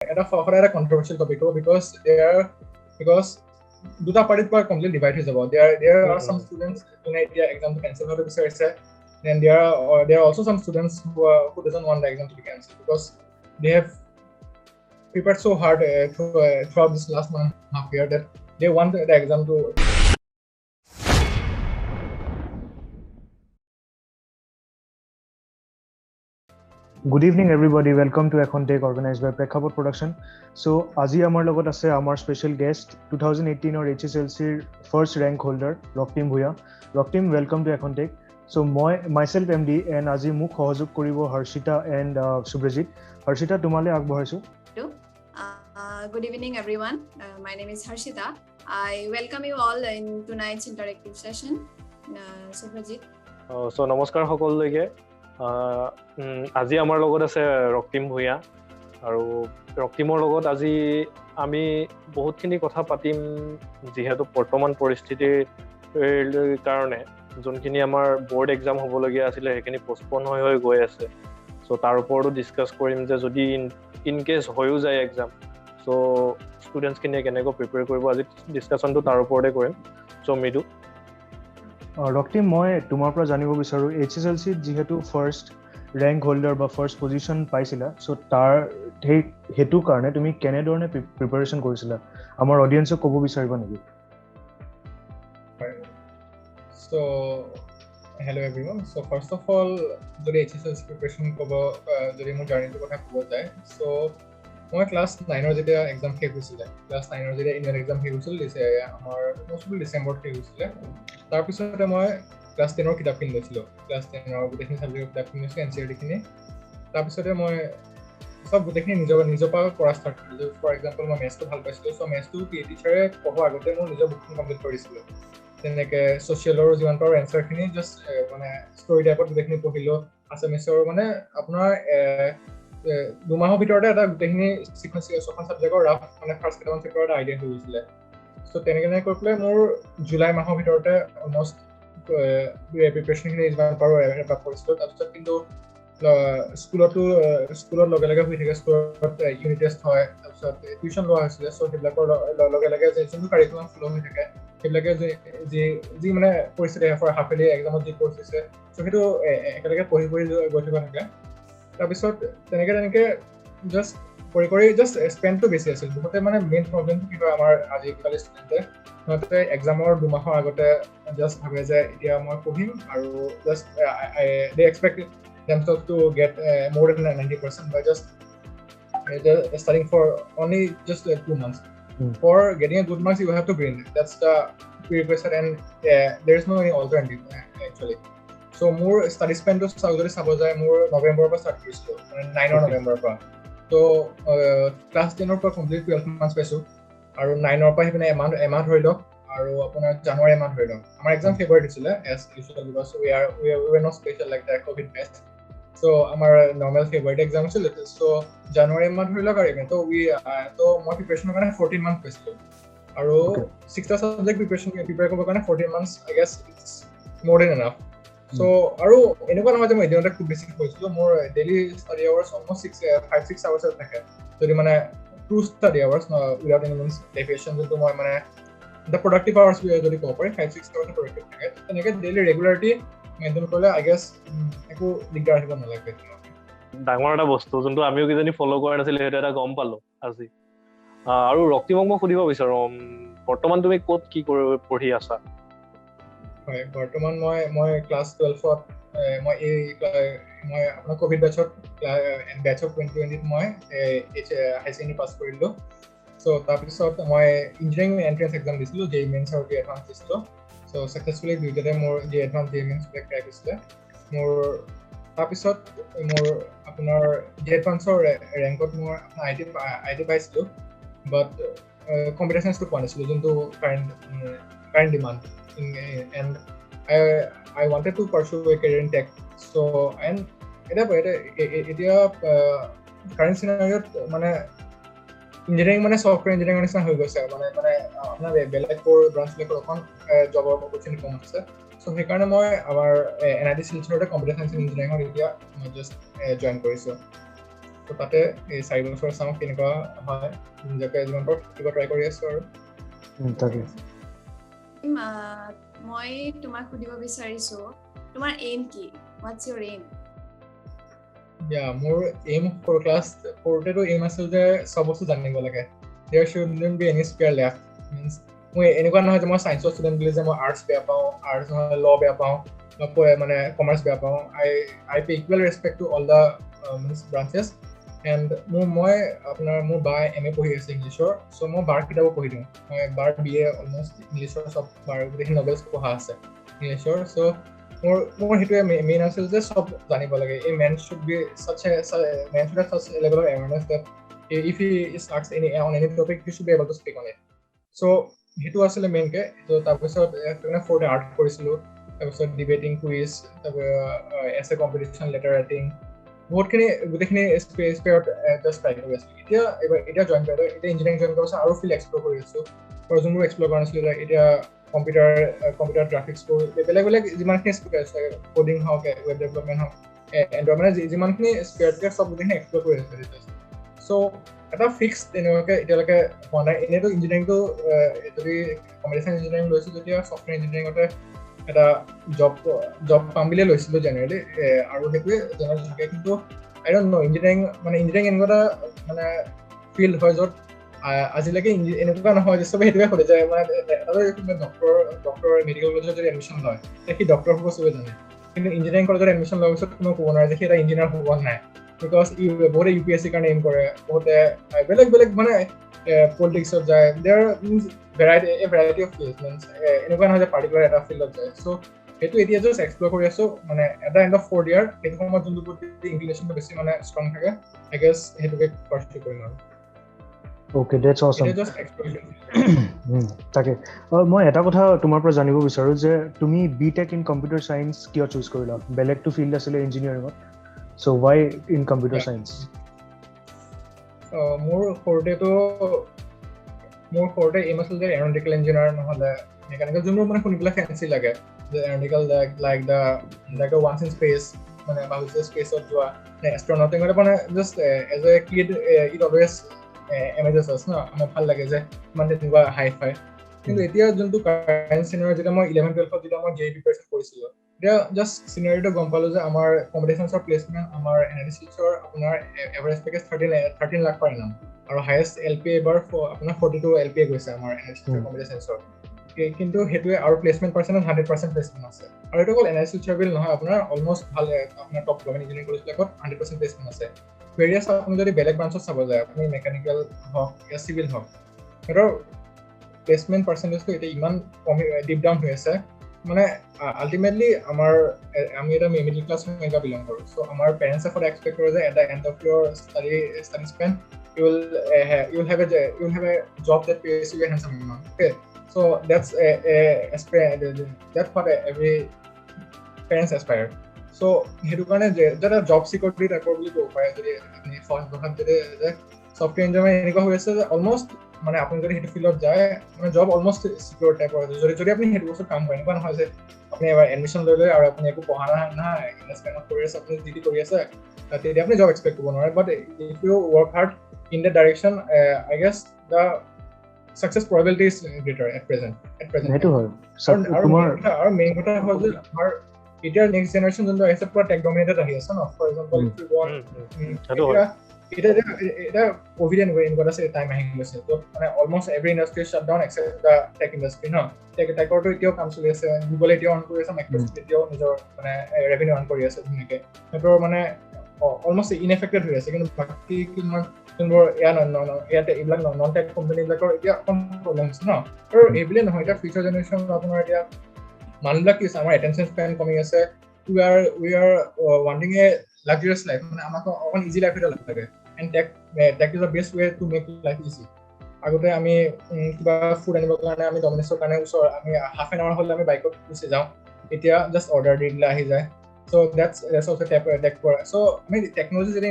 এটা controversial topic because দুটা পাৰ্টিত পৰা কমপ্লিট ডিভাইড হৈ যাব there are some students who এতিয়া exam to cancel হ'ব বিচাৰিছে then there are also some students who doesn't want the exam to be cancelled because they have prepared so hard throughout this last 1.5 year that they want the exam to Good evening everybody, welcome to Ekhon Take organized by Prekhapot Production. So আজি আমাৰ লগত আছে আমাৰ special guest 2018 or HSLC first rank holder Roktim Bhuya. Roktim, welcome to Ekhon Take. So myself MD and আজি মোক সহযোগ কৰিব Harshita and Subhrajit. Harshita তোমালে আগবঢ়াইছো. Good evening everyone. My name is Harshita. I welcome you all in tonight's interactive session. Subhrajit. So নমস্কাৰ সকলোলৈকে. আজি আমাৰ লগত আছে ৰক্তিম ভূঞা আৰু ৰক্তিমৰ লগত আজি আমি বহুতখিনি কথা পাতিম যিহেতু বৰ্তমান পৰিস্থিতিৰ কাৰণে যোনখিনি আমাৰ বোৰ্ড এক্সাম হ'বলগীয়া আছিলে সেইখিনি পষ্টপন হৈ গৈ আছে চ' তাৰ ওপৰতো ডিছকাছ কৰিম যে যদি ইন কেছ হৈও যায় এক্সাম চ' ষ্টুডেণ্টছখিনিয়ে কেনেকৈ প্ৰিপেয়াৰ কৰিব আজি ডিছকাশ্যনটো তাৰ ওপৰতে কৰিম চ' মৃদু ৰক্তিম মই তোমাৰ পৰা জানিব বিচাৰো HSLC যেহেতু ফাৰ্ষ্ট ৰেংক হোল্ডাৰ বা ফাৰ্ষ্ট পজিশন পাইছিলা সো তাৰ হেতু কাৰণে তুমি কেনে ধৰণে প্ৰিপাৰেচন কৰিছিলা আমাৰ অডিয়েন্সক ক'ব বিচাৰিবা নেকি So hello everyone, so first of all যদি HSLC preparation ক'ব যদি মোৰ জাৰ্নিটোৰ কথা ক'ব যায় so মই ক্লাছ 9 যেতিয়া এক্সাম শেষ হৈছিলে ক্লাছ 9 যেতিয়া ইণ্ডিয়ান এক্সাম শেষ হৈছিল আমাৰ মোষ্টলি ডিচেম্বৰত শেষ হৈছিলে তাৰপিছতে মই ক্লাছ 10 কিতাপ কিনি লৈছিলোঁ ক্লাছ 10 গোটেইখিনি ছাবজেক্টৰ কিতাপ কিনি লৈছিলোঁ NCERT-খিনি তাৰপিছতে মই সব গোটেইখিনি নিজৰ পৰা কৰা ষ্টাৰ্ট কৰিলোঁ ফৰ এক্সাম্পল মই মেথছটো ভাল পাইছিলোঁ চ' মেথছটো টিচাৰে পঢ়োৱাৰ আগতে মোৰ নিজৰ বুকখন কমপ্লিট কৰিছিলোঁ তেনেকৈ ছ'চিয়েলৰ যিমান পাৰোঁ এনচাৰখিনি জাষ্ট মানে ষ্টৰি টাইপত গোটেইখিনি পঢ়িলোঁ আছামিছৰ মানে আপোনাৰ দুমাহৰ ভিতৰতে এটা গোটেইখিনি ছখন ছাবজেক্টৰ ৰাফ মানে ফাৰ্ষ্ট কেইটামান চেপ্টাৰৰ এটা আইডিয়া হৈ গৈছিলে চ' তেনেকৈ কৰি পেলাই মোৰ জুলাই মাহৰ ভিতৰতে অলমষ্ট প্ৰিপেৰেশ্যনখিনি যিমান পাৰোঁ এপাক কৰিছিলোঁ তাৰপিছত কিন্তু স্কুলত লগে লগে হৈ থাকে স্কুলত ইউনিট টেষ্ট হয় তাৰপিছত টিউশ্যন লোৱা হৈছিলে চ' সেইবিলাকৰ লগে লগে যে যোনটো কাৰিকুলাম ফ'ল' হৈ থাকে সেইবিলাকে যি মানে পৰিস্থিতি ফৰ হাফ ইয়াৰলি এক্সামত যি কৰ্চ হৈছে চ' সেইটো একেলগে পঢ়ি গৈ থাকিব থাকে তাৰপিছত তেনেকৈ জাষ্ট কৰি জাষ্ট স্পেণ্ডটো বেছি আছিল বহুতে মানে মেইন প্ৰব্লেমটো কি হয় আমাৰ আজিকালি ষ্টুডেণ্টে সিহঁতে এক্সামৰ দুমাহৰ আগতে জাষ্ট ভাবে যে এতিয়া মই পঢ়িম আৰু just De expect themselves to get more than 90% by just studying for only just 2 months. For getting a good marks, you have to grind. That's the prerequisite, and there is no any alternative actually. So more study spend to suppose more November pa start korisu 9 November pa. So class 10 or complete 12 months paisu aru 9 or pa hipine amount hoilo aru apunar January amount hoilo. Our exam February disile as usual because we were not special like the COVID test. So our normal February exam is so January month hoila karibe so we so more preparation karone 14 months paisilu aru 6th subject prepare kobo karone 14 months I guess it's more than enough so aru enuka nahoy je moi dinota khub beshi koisilu more daily study hours almost 5-6 hours thake jodi mane true study hours without any means deviation to moi mane the productive hours we jodi ko pare 5-6 hours productive thake teneke daily regularity maintain কৰিলে I guess একো দিগদাৰ আহিব নালাগে ডাঙৰ এটা বস্তু যোনটো আমিও কিজানি ফ'ল' কৰা নাছিলে সেইটো এটা গম পালোঁ আজি আৰু ৰক্তিমক মই সুধিব বিচাৰোঁ বৰ্তমান তুমি ক'ত কি পঢ়ি আছা হয় বৰ্তমান মই ক্লাছ 12ত মই আপোনাৰ কোভিড বেটছ অফ 2020 মই হাই ছেকেণ্ডেৰী পাছ কৰিলোঁ চ' তাৰপিছত মই ইঞ্জিনিয়াৰিং এণ্ট্ৰেঞ্চ এক্সাম দিছিলোঁ JEE মেইনছ আৰু এডভান্স দিছিলোঁ চ' ছাকচেছফুলি দুইটাতে মোৰ যি এডভান্স JEE মেইনছ ক্ৰেক হৈছিলে মোৰ তাৰপিছত মোৰ আপোনাৰ JEE এডভান্সৰ ৰেংকত মোৰ আই টি পাইছিলোঁ বাট কম্পিউটাৰ চায়েন্সটো পোৱা নাছিলোঁ যোনটো current demand and I wanted to pursue a career in tech so and এতিয়া কাৰেণ্ট চিনাৰিঅ'ত মানে ইঞ্জিনিয়াৰিং মানে সফটৱেৰ ইঞ্জিনিয়াৰিং নিচিনা হৈ গৈছে মানে আপোনাৰ বেলেগ ব্ৰাঞ্চবিলাকৰ অকণ জবৰ অপৰচুনিটি কম আছে চ' সেইকাৰণে মই আমাৰ NIT শিলচৰতে কম্পিউটাৰ চায়েন্স ইঞ্জিনিয়াৰিঙত এতিয়া মই জাষ্ট জইন কৰিছোঁ তো তাতে এই 4 বছৰ চাওঁ কেনেকুৱা হয় নিজকে যিমান পাৰোঁ শিকিব ট্ৰাই কৰি আছোঁ আৰু তাকে মই তোমাক সুধিব বিচাৰিছোঁ তোমাৰ এইম কি হোৱাটছ ইউৰ এইম মোৰ এইম সৰুতেতো এইম আছিল যে চব বস্তু জানিব লাগে there shouldn't be any spare left means মই এনেকুৱা নহয় যে মই সায়েন্সৰ ষ্টুডেণ্ট বুলি যে মই আৰ্টছ বেয়া পাওঁ আৰ্টছ নহয় ল বেয়া পাওঁ মানে কমাৰ্চ বেয়া পাওঁ I pay equal respect to all the branches and মই আপোনাৰ মোৰ বা MA পঢ়ি আছে ইংলিছৰ চ' মই বাৰ কিতাপো পঢ়ি দিওঁ মই বাৰ BA অলমষ্ট ইংলিছৰ চব বাৰ গোটেইখিনি নভেলছ পঢ়া আছে ইংলিছৰ চ' মোৰ সেইটোৱে মেইন আছিল যে চব জানিব লাগে এই man should have such a level of awareness that if he is asked on any topic he should be able to speak on it so সেইটো আছিলে মেইনকে তো তাৰপিছত ফ'ৰ্থ আৰ্ট কৰিছিলোঁ তাৰপিছত ডিবেটিং কুইজ এছে কম্পিটিশ্যন লেটাৰ ৰাইটিং বহুতখিনি গোটেইখিনি স্পেয়াৰত just try কৰি আছিলোঁ এতিয়া জইন কৰিলোঁ এতিয়া ইঞ্জিনিয়াৰিং জইন কৰাৰ পাছত আৰু ফিল্ড এক্সপ্ল'ৰ কৰি আছোঁ আৰু যোনবোৰ এক্সপ্ল'ৰ কৰা নাছিলোঁ এতিয়া কম্পিউটাৰ গ্ৰাফিক্সবোৰ বেলেগ যিমানখিনি স্পেয়াৰ আছে কোডিং হওক ৱেব ডেভেলপমেণ্ট হওক মানে যিমানখিনি স্পেয়াৰ থাকে চব গোটেইখিনি এক্সপ্ল'ৰ কৰি আছোঁ চ' এটা ফিক্স তেনেকুৱাকৈ এতিয়ালৈকে হোৱা নাই এনেইতো ইঞ্জিনিয়াৰিংটো যদি কম্পিউটাৰ ইঞ্জিনিয়াৰিং লৈছোঁ তেতিয়া ছফ্টৱেৰ ইঞ্জিনিয়াৰিঙতে এটা জব পাম বুলিয়ে লৈছিলোঁ জেনেৰেলি আৰু সেইটোৱে জেনেৰেল থাকে কিন্তু আই ডণ্ট ন' ইঞ্জিনিয়াৰিং এনেকুৱা এটা মানে ফিল্ড হয় য'ত আজিলৈকে এনেকুৱা নহয় যে চবে সেইটোৱে সোধে যায় মানে ডক্টৰ মেডিকেল কলেজত যদি এডমিশ্যন লয় তেতিয়া সি ডক্টৰ হ'ব চবে জানে কিন্তু ইঞ্জিনিয়াৰিং কলেজত এডমিশ্যন লোৱাৰ পিছত কোনো ক'ব নোৱাৰে যে সি এটা ইঞ্জিনিয়াৰ হ'ব নাই বিকজ বহুতে UPSC কাৰণে এইম কৰে বহুতে বেলেগ মানে পলিটিক্সত যায় there means variety of fields means এনেকুৱা নহয় যে পাৰ্টিকুলাৰ এটা ফিল্ডত যায় চ' সেইটো এতিয়া জাষ্ট এক্সপ্ল'ৰ কৰি আছোঁ মানে এটা এণ্ড অফ 4th year সেইটো সময়ত যোনটো প্ৰতি ইনক্লিনেশ্যনটো বেছি মানে ষ্ট্ৰং থাকে আই গেছ সেইটোকে পাৰ্চু কৰিম আৰু Okay, that's awesome. তাকে মই এটা কথা তোমাৰ পৰা জানিব বিচাৰোঁ যে তুমি BTech in Computer Science কিয় চুজ কৰিলা বেলেগটো ফিল্ড আছিলে ইঞ্জিনিয়াৰিঙত so why in computer science মোৰ সৰুতে এইম আছিল যে এৰোনটিকেল ইঞ্জিনিয়াৰ নহ'লে মেকানিকেল যোনবোৰ মানে শুনিবলৈ ফেঞ্চি লাগে যে aeronautical like the ones in space মানে ভাবিছে স্পেচত যোৱা এষ্ট্ৰনট মানে just as a kid it always amazes us ন আমাৰ ভাল লাগে যে মানে তেনেকুৱা হাই ফাই কিন্তু এতিয়া যোনটো কাৰেণ্ট চিনাৰী যেতিয়া মই 11-12ত যেতিয়া মই JEE প্ৰিপাৰেশ্যন কৰিছিলোঁ এতিয়া জাষ্ট চিনাৰীটো গম পালোঁ যে আমাৰ কম্পিটিশ্যনছৰ প্লেচমেণ্ট আমাৰ এনালিচিছৰ আপোনাৰ এভাৰেজ পেকেজ 13 লাখ পাৰ এনাম আৰু হায়েষ্ট LPA এবাৰ আপোনাৰ 42 LPA গৈছে আমাৰ এনালিচিছৰ কম্পিটিশ্যনছৰ কিন্তু সেইটোৱে আৰু প্লেচমেণ্ট পাৰ্চেণ্টত 100% প্লেচমেণ্ট আছে আৰু এইটো অকল এনালিচিছৰ বিল নহয় আপোনাৰ অলমষ্ট ভাল আপোনাৰ টপ গভৰ্ণমেণ্ট ইঞ্জিনিয়াৰিং কলেজবিলাকত 100% প্লেচমেণ্ট আছে ভেৰিয়াছ আপুনি যদি বেলেগ ব্ৰাঞ্চত চাব যায় আপুনি মেকানিকেল হওক या চিভিল হওক সিহঁতৰ প্লেচমেণ্ট পাৰ্চেণ্টেজটো এতিয়া ইমান কমি ডিপ ডাউন হৈ আছে মানে আল্টিমেটলি আমি এটা মিডল ক্লাছ ফেমিলিৰ বিলং কৰোঁ চ' আমাৰ পেৰেণ্টছে সদায় এক্সপেক্ট কৰে যে at the end of your study span you will have a job that pays you a handsome amount okay so that's what every parents aspire so সেইটো কাৰণে যেটা জব সিকিউৰিটি টাইপৰ বুলি ক'ব পাৰে যদি আপুনি ফাৰ্ষ্ট বহাত যদি সফটৱেৰ ইঞ্জিনিয়াৰ এনেকুৱা হৈ আছে যে অলমষ্ট মানে আপুনি যদি সেইটো ফিল্ডত যায় মানে জব অলমষ্ট সিকিউৰ টাইপৰ যদি আপুনি সেইটো বস্তু কাম কৰে এনেকুৱা নহয় যে আপুনি এবাৰ এডমিশ্যন লৈ আৰু আপুনি একো পঢ়া নাই ইনভেষ্ট কৰি আছে আপুনি যি কৰি আছে তেতিয়া আপুনি জব এক্সপেক্ট কৰিব নোৱাৰে but if you work hard in that direction I guess the success probability is greater at present সেইটো হয় আৰু মেইন কথা হ'ল যে আমাৰ এতিয়া নেক্সট জেনাৰেশ্যন যোনটো আহিছে পুৰা টেক ডমিনেটেড আহি আছে ন ফৰ এক্সাম্পল এটা কোভিড এনেকুৱা আছে টাইম আহি গৈছে তো মানে almost every industry shut down except the tech industry ন টেকৰটো এতিয়াও কাম চলি আছে গুগল এতিয়াও অন কৰি আছে মাইক্ৰ'ছফ্ট এতিয়াও নিজৰ মানে ৰেভিনিউ অন কৰি আছে ধুনীয়াকৈ সিহঁতৰ মানে অলমষ্ট ইনএফেক্টেড হৈ আছে কিন্তু বাকী কিছুমান যোনবোৰ ইয়াতে এইবিলাক নন টেক কোম্পানীবিলাকৰ এতিয়া অকণ প্ৰব্লেম হৈছে ন আৰু এইবুলিয়ে নহয় এতিয়া ফিউচাৰ জেনেৰেশ্যন আপোনাৰ এতিয়া মানুহবিলাক কি আছে আমাৰ এটেনশ্যন স্পেন কমি আছে we are wanting a luxurious life মানে আমাক অকণ ইজি লাইফ এটা লাগে and tech is the best way to make life easy আগতে আমি কিবা ফুড আনিবৰ কাৰণে আমি ডমিন'ছৰ কাৰণে ওচৰ আমি হাফ এন আৱাৰ হ'লে আমি বাইকত গুচি যাওঁ এতিয়া জাষ্ট অৰ্ডাৰ দি দিলে আহি যায় so that's also tech so আমি টেকনলজি যদি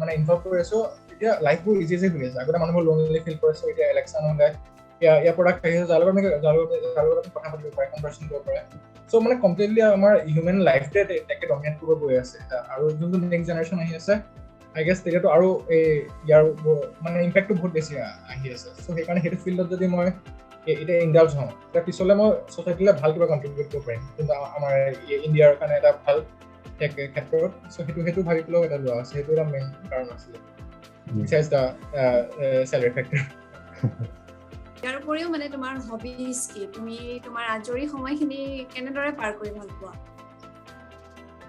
মানে ইনভলভ কৰি আছো এতিয়া লাইফবোৰ ইজি হৈ আছে আগতে মানুহবোৰ লোনলি ফিল কৰিছে এতিয়া এলেক্সা নহ'লে ইয়াৰ প্ৰডাক্ট আহিছে যাৰ লগত কথা পাতিব পাৰে কনভাৰ্চেশ্যন কৰিব পাৰে চ' মানে কমপ্লিটলি আমাৰ হিউমেন লাইফটোৱে টেকে ডমিনেট কৰিব গৈ আছে আৰু যোনটো নেক্সট জেনেৰেশ্যন আহি আছে আই গেছ তেতিয়াতো আৰু এই ইয়াৰ মানে ইম্পেক্টটো বহুত বেছি আহি আছে চ' সেইকাৰণে সেইটো ফিল্ডত যদি মই এতিয়া ইণ্ডালজ হওঁ তেতিয়া পিছলৈ মই ছ'চাইটিলৈ ভাল কিবা কণ্ট্ৰিবিউট কৰিব পাৰিম কিন্তু আমাৰ ইণ্ডিয়াৰ কাৰণে এটা ভাল ক্ষেত্ৰত চ' সেইটো ভাবি পেলাইও এটা লোৱা আছে সেইটো এটা মেইন কাৰণ আছিলে বিচাইজ দ্য চেলাৰী ফেক্টৰ ইয়াৰ উপৰিও মানে তোমাৰ হবিজ কি তুমি তোমাৰ আজৰি সময়খিনি কেনেদৰে পাৰ কৰি ভাল পোৱা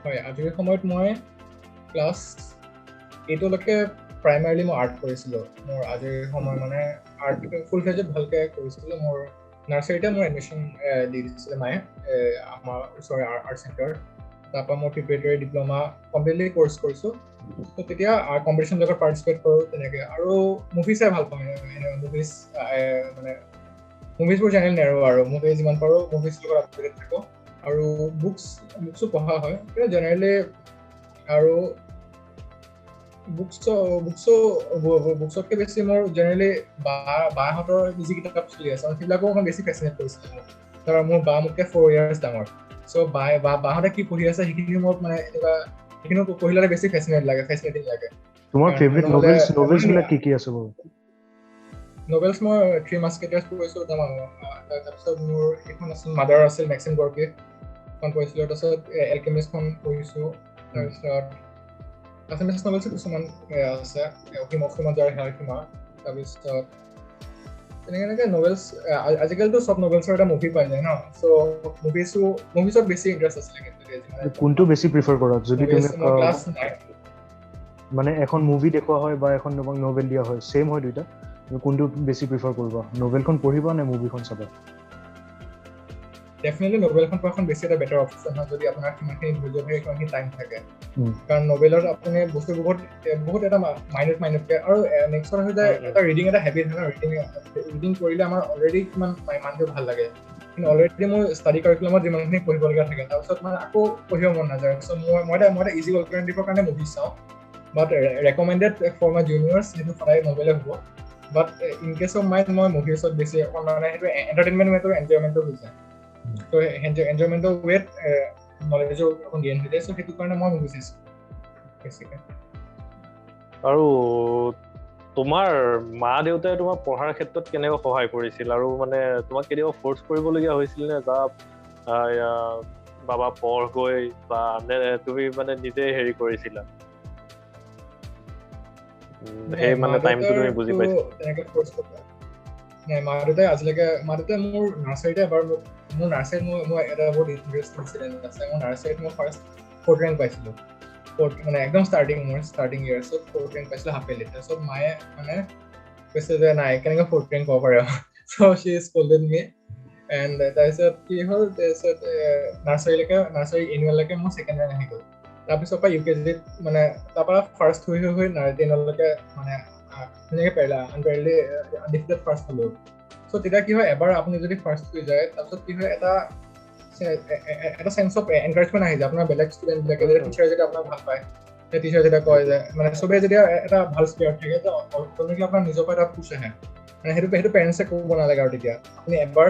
হয় আজৰি সময়ত মই ক্লাছ 8লৈকে প্ৰাইমাৰীলি মই আৰ্ট কৰিছিলোঁ মোৰ আজৰি সময় মানে আৰ্ট ফুল ফ্লেজত ভালকৈ কৰিছিলোঁ মোৰ নাৰ্চাৰীতে মোৰ এডমিশ্যন দি দিছিলে মায়ে আমাৰ ওচৰৰে আৰ্ট চেণ্টাৰ তাৰপৰা মই প্ৰিপেৰেটৰী ডিপ্ল'মা কমপ্লিটলি কৰ্চ কৰিছোঁ ত' তেতিয়া কম্পিটিশ্যন লগত পাৰ্টিচিপেট কৰোঁ তেনেকৈ আৰু মুভি চাই ভাল পাওঁ মুভিজ মানে মুভিজবোৰ জেনেৰেল নেৰো আৰু মুভি যিমান পাৰোঁ মুভিজ লগত আপডেটেড থাকোঁ আৰু বুকছো পঢ়া হয় জেনেৰেলি আৰু বুকছতকৈ বেছি মোৰ জেনেৰেলি বাহঁতৰ যি কিতাপ চলি আছে সেইবিলাকো অকণ বেছি ফেচিনেট কৰিছিলে ধৰা মোৰ বা মোতকৈ 4 years ডাঙৰ চ' বাহঁতে কি পঢ়ি আছে সেইখিনি মোৰ মানে এনেকুৱা সেইখিনি পঢ়িলে বেছি ফেচিনেটিং লাগে তোমাৰ ফেভৰিট নভেলছবিলাক কি আছে বাৰু নভেলছ মই থ্ৰী মাস্কেটিয়াৰ্ছ পঢ়িছোঁ তাৰপিছত মোৰ এখন আছিল মাদাৰ আছিল মেক্সিম গৰ্কি এখন পঢ়িছিলোঁ তাৰপিছত এলকেমিষ্টখন পঢ়িছোঁ তাৰপিছত আছামিজ নভেলছো কিছুমান আছে অসীমত যাৰ হেৰাসীমা তাৰপিছত তেনেকৈ নভেলছ আজিকালিতো চব নভেলছৰ এটা মুভি পাই যায় ন চ' মুভিছত বেছি ইণ্টাৰেষ্ট আছিলে কিন্তু কোনটো বেছি প্ৰিফাৰ কৰা যদি তুমি ক্লাছ 9 মানে এখন মুভি দেখুওৱা হয় বা এখন তোমাক নভেল দিয়া হয় সেম হয় দুইটা তুমি কোনটো বেছি প্ৰিফাৰ কৰিবা নভেলখন পঢ়িবা নে মুভিখন চাবা ডেফিনেটলি নভেলখন পঢ়াখন বেছি এটা বেটাৰ অপশ্যন হয় যদি আপোনাৰ সিমানখিনি ধৈৰ্য থাকে সিমানখিনি টাইম থাকে কাৰণ নভেলত আপুনি বস্তু বহুত এটা মাইনতকৈ আৰু নেক্সট হৈ যায় এটা ৰিডিং এটা হেবিট হয় ৰিডিং কৰিলে আমাৰ অলৰেডি কিমান মাইণ্ডটো ভাল লাগে কিন্তু অলৰেডি মোৰ ষ্টাডি কাৰিকুলামত যিমানখিনি পঢ়িবলগীয়া থাকে তাৰপিছত মানে আকৌ পঢ়িব মন নাযায় চ' মই এটা ইজি অল্টাৰনেটিভৰ কাৰণে মুভি চাওঁ বাট ৰেকমেণ্ডেড ফৰ মাই জুনিয়ৰ্ছ সেইটো সদায় নভেলে হ'ব বাট ইন কেছ অফ মাইণ্ড মই মুভিছত বেছি মানে সেইটো এণ্টাৰটেইনমেণ্ট ৱেটো এনজয়মেণ্টো হৈ যায় ত' এনজয়মেণ্টৰ ৱেট নলেজৰ অকণ গেইন হৈ যায় চ' সেইটো কাৰণে মই মুভি চাইছোঁ বেছিকৈ আৰু তোমাৰ মা দেউতাই তোমাৰ পঢ়াৰ ক্ষেত্ৰত কেনেকৈ সহায় কৰিছিল আৰু মানে তোমাক কেতিয়াবা ফ'ৰ্চ কৰিবলগীয়া হৈছিল নে যা বাবা পঢ়গৈ বা নে তুমি মানে নিজে হেৰি কৰিছিলা সেই মানে টাইমটো তুমি বুজি পাইছা তেনেকৈ ফ'ৰ্চ কৰা মা দেউতাই মোৰ নাৰ্চাৰীতে এবাৰ মোৰ নাৰ্চাৰীত মই এটা বহুত ইণ্টাৰেষ্টিং ইনচিডেণ্ট আছে মোৰ নাৰ্চাৰীত মই ফাৰ্ষ্ট 4th ৰেংক পাইছিলোঁ মানে একদম ষ্টাৰ্টিং ইয়াৰ্ছত 4th ৰেংক পাইছিলোঁ হাফ ইয়াৰলি তাৰপিছত মায়ে মানে কৈছে যে নাই কেনেকৈ 4th ৰেংক পাব পাৰে চ' শ্বি স্কল্ডেড মি এণ্ড তাৰপিছত কি হ'ল তাৰপিছত নাৰ্চাৰী এনুৱেললৈকে মোৰ 2nd ৰেংক আহি গ'ল তাৰপিছৰ পৰা UKGত মানে তাৰপৰা ফাৰ্ষ্ট হৈ 10লৈকে মানে ধুনীয়াকৈ পাৰিলা আনডিফিটেড ফাৰ্ষ্ট হ'লো চ' তেতিয়া কি হয় এবাৰ আপুনি যদি ফাৰ্ষ্ট হৈ যায় তাৰপিছত কি হয় এটা চেন্স অফ এনকাৰেজমেণ্ট আহি যায় আপোনাৰ বেলেগ ষ্টুডেণ্টবিলাকে যেতিয়া টিচাৰে যেতিয়া আপোনাক ভাল পায় সেই টিচাৰে যেতিয়া কয় যে মানে চবেই যেতিয়া এটা ভাল স্পিৰিট থাকে তো অট'মেটিকলি আপোনাৰ নিজৰ পৰা এটা পুছ আহে মানে সেইটো পেৰেণ্টছে ক'ব নালাগে আৰু তেতিয়া আপুনি এবাৰ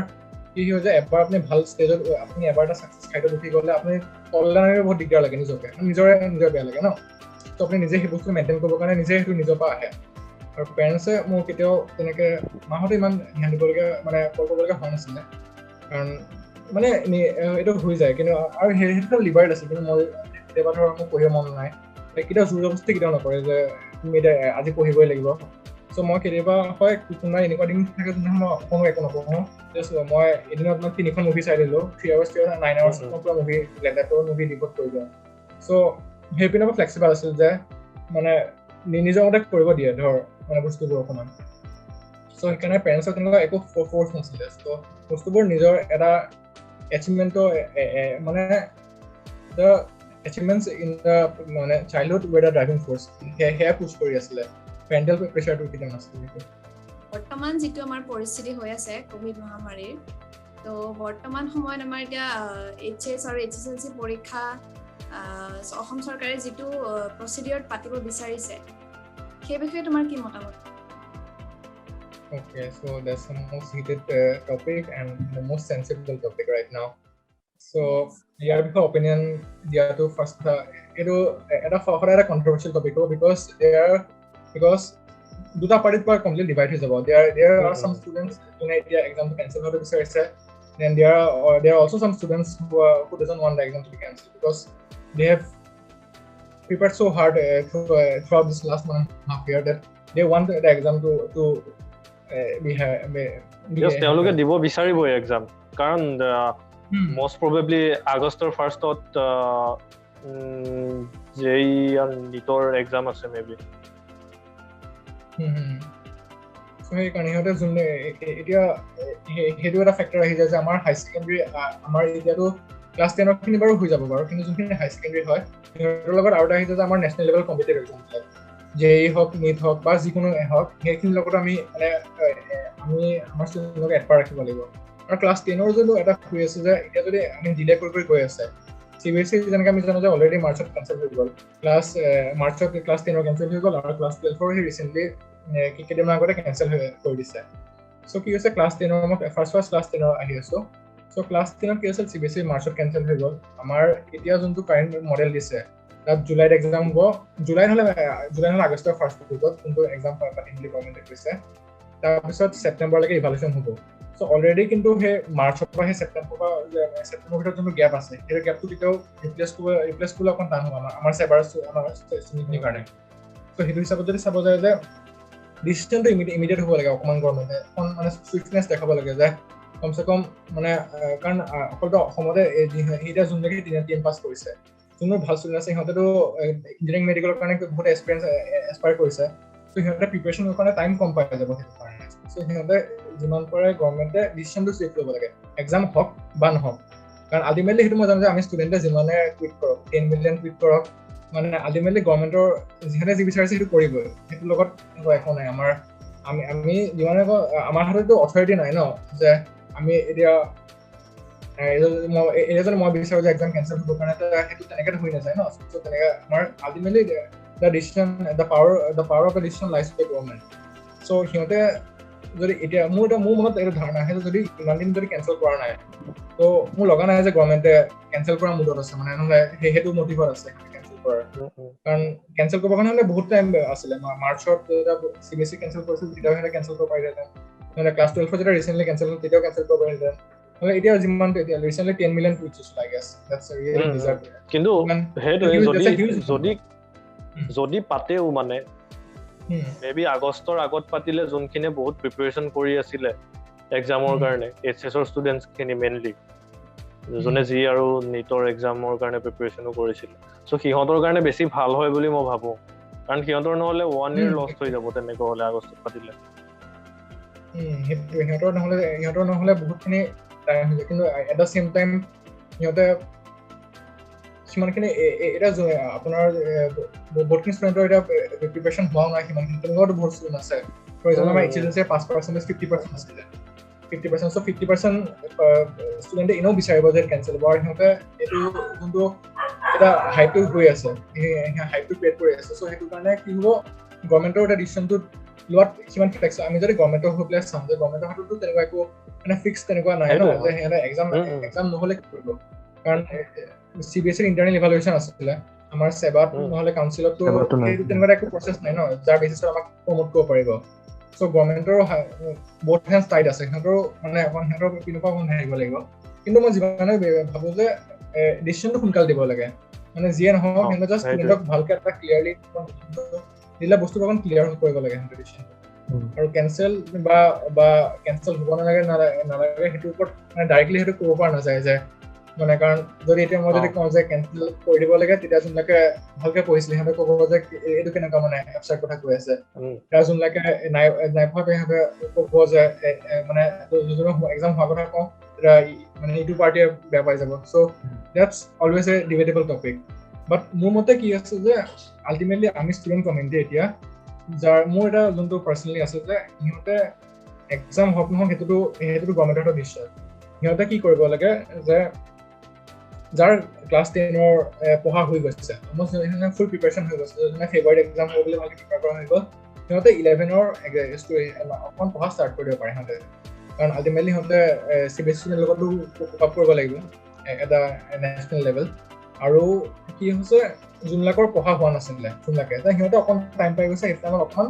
কি হৈ যায় এবাৰ আপুনি ভাল ষ্টেজত আপুনি এবাৰ এটা ছাকচেছ খাইডত উঠি গ'লে আপুনি তললৈ বহুত দিগদাৰ লাগে নিজকে নিজৰ বেয়া লাগে ন ত' আপুনি নিজে সেই বস্তু মেইনটেইন কৰিবৰ কাৰণে নিজে সেইটো নিজৰ পৰা আহে আৰু পেৰেণ্টছে মোৰ কেতিয়াও তেনেকৈ মাহঁতে ইমান ধ্যান দিবলগীয়া মানে কৰিবলগীয়া হোৱা নাছিলে কাৰণ মানে এইটো হৈ যায় কিন্তু আৰু সেইটো লিবাৰেট আছে কিন্তু মই কেতিয়াবা ধৰক মোৰ পঢ়িব মন নাই কেতিয়াও জোৰ জবস্তি কেতিয়াও নকৰে যে তুমি এতিয়া আজি পঢ়িবই লাগিব চ' মই কেতিয়াবা হয় কোনোবা এনেকুৱা দিন থাকে যোনদিনা মই অকণো একো নপঢ়োঁ জাষ্ট মই এদিনত মই 3খন মুভি চাই দিলোঁ 3 hours 9 hours মই পুৰা মুভি লেপটপৰ মুভি ডিভ'ট কৰি দিওঁ চ' সেইপিনে মই ফ্লেক্সিবল আছিল যে মানে নিজৰ মতে কৰিব দিয়ে ধৰ মানে বস্তুবোৰ অকণমান চ' সেইকাৰণে পেৰেণ্টছৰ তেনেকুৱা একো ফ'ৰ্চ নাছিলে চ' বস্তুবোৰ নিজৰ এটা এচিভমেণ্টৰ মানে দ্য এচিভমেণ্টছ ইন দ্য মানে চাইল্ডহুড ৱেৰ দ্য ড্ৰাইভিং ফ'ৰ্চ সেয়া পুছ কৰি আছিলে পেৰেণ্টেল প্ৰেছাৰটো কেতিয়াও নাছিলে বৰ্তমান যিটো আমাৰ পৰিস্থিতি হৈ আছে কোভিড মহামাৰীৰ তো বৰ্তমান সময়ত আমাৰ এতিয়া HS আৰু HSLC পৰীক্ষা অসম চৰকাৰে যিটো প্ৰচিডিউৰ পাতিব বিচাৰিছে সেই বিষয়ে তোমাৰ কি মতামত Okay, so that's the most heated topic and the most sensible topic right now. So ইয়াৰ বিষয়ে অপিনিয়ন দিয়াটো ফাৰ্ষ্ট এইটো এটা সদায় এটা কন্ট্ৰভাৰ্চিয়েল টপিক হ'ব because দুটা পাৰ্টিত পৰা কমপ্লিট ডিভাইড হৈ যাব there are some students যোনে এতিয়া এক্সামটো কেনচেল কৰিব বিচাৰিছে then there are also some students who doesn't want the exam to be cancelled because they have prepared so hard throughout this last 1.5 year that they want the exam to yes তেওঁলোকে দিব বিচাৰিব exam কাৰণ most probably আগষ্টৰ ফাৰ্ষ্টত জেই আৰু নিটৰ exam আছে maybe সেই কাৰণে সিহঁতে যোনে এতিয়া সেইটো এটা ফেক্টৰ আহি যায় যে আমাৰ হাই ছেকেণ্ডাৰী আমাৰ এতিয়াতো ক্লাছ 10 খিনি বাৰু হৈ যাব বাৰু কিন্তু যোনখিনি হাই ছেকেণ্ডাৰী হয় সিহঁতৰ লগত আৰু এটা আহি যায় যে আমাৰ নেশ্যনেল লেভেল কম্পিটিটিভ এক্সাম জেই হওক নিট হওক বা যিকোনো হওক সেইখিনিৰ লগত আমি মানে আমি আমাৰ ষ্টুডেণ্টক এডপাৰ ৰাখিব লাগিব আৰু ক্লাছ 10ৰ যোনটো এটা হৈ আছে যে এতিয়া যদি আমি ডিলে কৰি গৈ আছে CBSE যেনেকৈ আমি জানো যে অলৰেডি মাৰ্চত কেনচেল হৈ গ'ল মাৰ্চত ক্লাছ 10ৰ কেনচেল হৈ গ'ল আৰু ক্লাছ 12ৰ ৰিচেণ্টলি কেইদিনমান আগতে কেনচেল কৰি দিছে চ' কি হৈছে ক্লাছ 10ৰ মই ফাৰ্ষ্ট ক্লাছ 10ৰ আহি আছোঁ চ' ক্লাছ 10ত কি আছিল CBSE মাৰ্চত কেনচেল হৈ গ'ল আমাৰ এতিয়া যোনটো কাৰেণ্ট মডেল দিছে তাত জুলাইত এক্সাম হ'ব জুলাই নহ'লে আগষ্টৰ ফাৰ্ষ্ট উইকত যোনটো এক্সাম পাতিম বুলি গভৰ্ণমেণ্টে কৈছে তাৰপিছত ছেপ্টেম্বৰলৈকে ইভালুৱেশ্যন হ'ব চ' অলৰেডি কিন্তু সেই মাৰ্চৰ পৰা সেই ছেপ্টেম্বৰৰ ভিতৰত যোনটো গেপ আছে সেই গেপটো কেতিয়াও ৰিপ্লেচ কৰিবলৈ অকণ টান হ'ব আমাৰ ষ্টুডেণ্টখিনিৰ কাৰণে চ' সেইটো হিচাপত যদি চাব যায় যে ডিচিশ্যনটো ইমিডিয়েট হ'ব লাগে অকণমান গভৰ্ণমেণ্টে অকণ মানে চুইফটনেছ দেখাব লাগে যে কমচে কম মানে কাৰণ অকলতো অসমতে এতিয়া যোনলৈকে 10 পাছ কৰিছে যোনবোৰ ভাল ষ্টুডেণ্ট আছে সিহঁতেতো ইঞ্জিনিয়াৰিং মেডিকেলৰ কাৰণে বহুত এক্সপায়াৰ কৰিছে চ' সিহঁতে প্ৰিপেৰেশ্যনৰ কাৰণে টাইম কম পাই যাব সেইটো কাৰণে চ' সিহঁতে যিমান পাৰে গভৰ্ণমেণ্টে ডিচিশ্যনটো চুইফট ল'ব লাগে এক্সাম হওক বা নহওক কাৰণ আল্টিমেটলি সেইটো মই জানো যে আমি ষ্টুডেণ্টে যিমানে টুইট কৰক 10 মিলিয়ন টুইট কৰক মানে আল্টিমেটলি গভৰ্ণমেণ্টৰ যিহঁতে যি বিচাৰিছে সেইটো কৰিবই সেইটোৰ লগত একো নাই আমি যিমানে আমাৰ হাততো অথৰিটি নাই ন যে আমি এতিয়া মই বিচাৰোঁ যে এক্সাম কেনচেল হ'বৰ কাৰণে সেইটো তেনেকৈ হৈ নাযায় ন চ' তেনেকৈ আমাৰ ultimately the decision the power of the decision lies with the government so সিহঁতে যদি এতিয়া মোৰ মনত এইটো ধাৰণা আছে যদি ইমান দিন যদি কেনচেল কৰা নাই তো মোৰ লগা নাই যে গভৰ্ণমেণ্টে কেনচেল কৰা মুডত আছে মানে নহ'লে সেইটো মটিভত আছে কেনচেল কৰাৰ কাৰণ কেনচেল কৰিবৰ কাৰণে বহুত টাইম আছিলে মাৰ্চত যেতিয়া CBSE কেনচেল কৰিছিল তেতিয়াও সিহঁতে কেনচেল কৰিব পাৰিলেহেঁতেন নহ'লে ক্লাছ 12 যেতিয়া ৰিচেণ্টলি কেনচেল হ'ল তেতিয়াও কেনচেল কৰিব পাৰিলেহেঁতেন নহ'লে এতিয়া যিমানটো এতিয়া ৰিচেণ্টলি 10 মিলিয়ন টুইটছ হৈছে I guess that's really deserve কিন্তু সেইটোৱে যদি পাতেও মানে মেবি আগষ্টৰ আগত পাতিলে যোনখিনি বহুত প্ৰিপেৰেশ্যন কৰি আছিলে এক্সামৰ কাৰণে HSৰ ষ্টুডেণ্টছখিনি মেইনলি যোনে যি আৰু নিটৰ এক্সামৰ কাৰণে প্ৰিপেৰেশ্যনো কৰিছিলে চ' সিহঁতৰ কাৰণে বেছি ভাল হয় বুলি মই ভাবোঁ কাৰণ সিহঁতৰ নহ'লে 1 year লষ্ট হৈ যাব তেনেকৈ হ'লে আগষ্টত পাতিলে সিহঁতৰ নহ'লে বহুতখিনি টাইম হৈ যায় কিন্তু এট দ্য ছেম টাইম সিহঁতে সিমানখিনি এটা আপোনাৰ বহুতখিনি ষ্টুডেণ্টৰ এতিয়া প্ৰিপেৰেশ্যন হোৱাও নাই সিমানখিনি তেনেকুৱাতো বহুত ষ্টুডেণ্ট আছে ফৰ এক্সাম্পল আমাৰ HSLC পাছ পাৰ্চেণ্টেজ 50% আছিলে 50% চ' 50% ষ্টুডেণ্টে এনেও বিচাৰিব যে কেনচেল হ'ব আৰু সিহঁতে এইটো যোনটো এটা হাইপটো হৈ আছে সেই হাইপটো ক্ৰিয়েট কৰি আছে চ' সেইটো কাৰণে কি হ'ব গভৰ্ণমেণ্টৰ এটা ডিচিশ্যনটো লোৱাত সিমান ফ্লেক্স আমি যদি গভৰ্ণমেণ্টৰ হৈ পেলাই চাওঁ যে গভৰ্ণমেণ্টৰ হাততো তেনেকুৱা একো মানে ফিক্স তেনেকুৱা নাই ন যে সিহঁতে এক্সাম নহ'লে কি কৰিব কাৰণ CBSE ইণ্টাৰনেল ইভালুৱেশ্যন আছিলে আমাৰ সেবাত নহ'লে কাউন্সিলতো তেনেকুৱা একো প্ৰচেছ নাই ন যাৰ বেচিছত আমাক প্ৰমোট কৰিব পাৰিব চ' গভৰ্ণমেণ্টৰ বহুত হেণ্ড টাইট আছে সিহঁতৰ মানে সিহঁতৰ কেনেকুৱা অকণ থাকিব লাগিব কিন্তু মই যিমানে ভাবোঁ যে ডিচিশ্যনটো সোনকালে দিব লাগে মানে যিয়ে নহওক সিহঁতে জাষ্ট ষ্টুডেণ্টক ভালকৈ এটা ক্লিয়াৰলি দিলে বস্তুবোৰ অকণ ক্লিয়াৰ কৰিব লাগে সিহঁতৰ ডিচিশ্যনটো আৰু কেনচেল বা কেনচেল হ'ব নালাগে সেইটোৰ ওপৰত মানে ডাইৰেক্টলি সেইটো ক'ব পৰা নাযায় যে মানে কাৰণ যদি এতিয়া মই যদি কওঁ যে কেনচেল কৰি দিব লাগে তেতিয়া যোনবিলাকে ভালকে পঢ়িছিলে সিহঁতে ক'ব যে এইটো কেনেকুৱা মানে এপচাইড কথা কৈ আছে তাৰ যোনবিলাকে নাই পোৱা সিহঁতে ক'ব যে মানে যোনটো এক্সাম হোৱাৰ কথা কওঁ তেতিয়া মানে এইটো পাৰ্টিয়ে বেয়া পাই যাব so' that's always a debatable topic but মোৰ মতে কি আছে যে আল্টিমেটলি আমি ষ্টুডেণ্ট কমিউনিটি এতিয়া যাৰ মোৰ এটা যোনটো পাৰ্চনেলি আছে যে সিহঁতে এক্সাম হওক নহওক সেইটোতো গভৰ্ণমেণ্টৰ ডিচিশ্যন সিহঁতে কি কৰিব লাগে যে যাৰ ক্লাছ 10ৰ পঢ়া হৈ গৈছে ফুল প্ৰিপেৰেশ্যন হৈ গৈছে যোনে ফেব্ৰুৱাৰীত এক্সাম হ'ব বুলি ভালকৈ প্ৰিপেয়াৰ কৰা হৈ গ'ল সিহঁতে 11ৰ অকণ পঢ়া ষ্টাৰ্ট কৰি দিব পাৰে সিহঁতে কাৰণ আল্টিমেটলি সিহঁতে CBSE লগতো কোপ আপ কৰিব লাগিব এটা নেশ্যনেল লেভেল আৰু কি হৈছে যোনবিলাকৰ পঢ়া হোৱা নাছিলে যোনবিলাকে সিহঁতে অকণ টাইম পাই গৈছে সেই টাইমত অকণ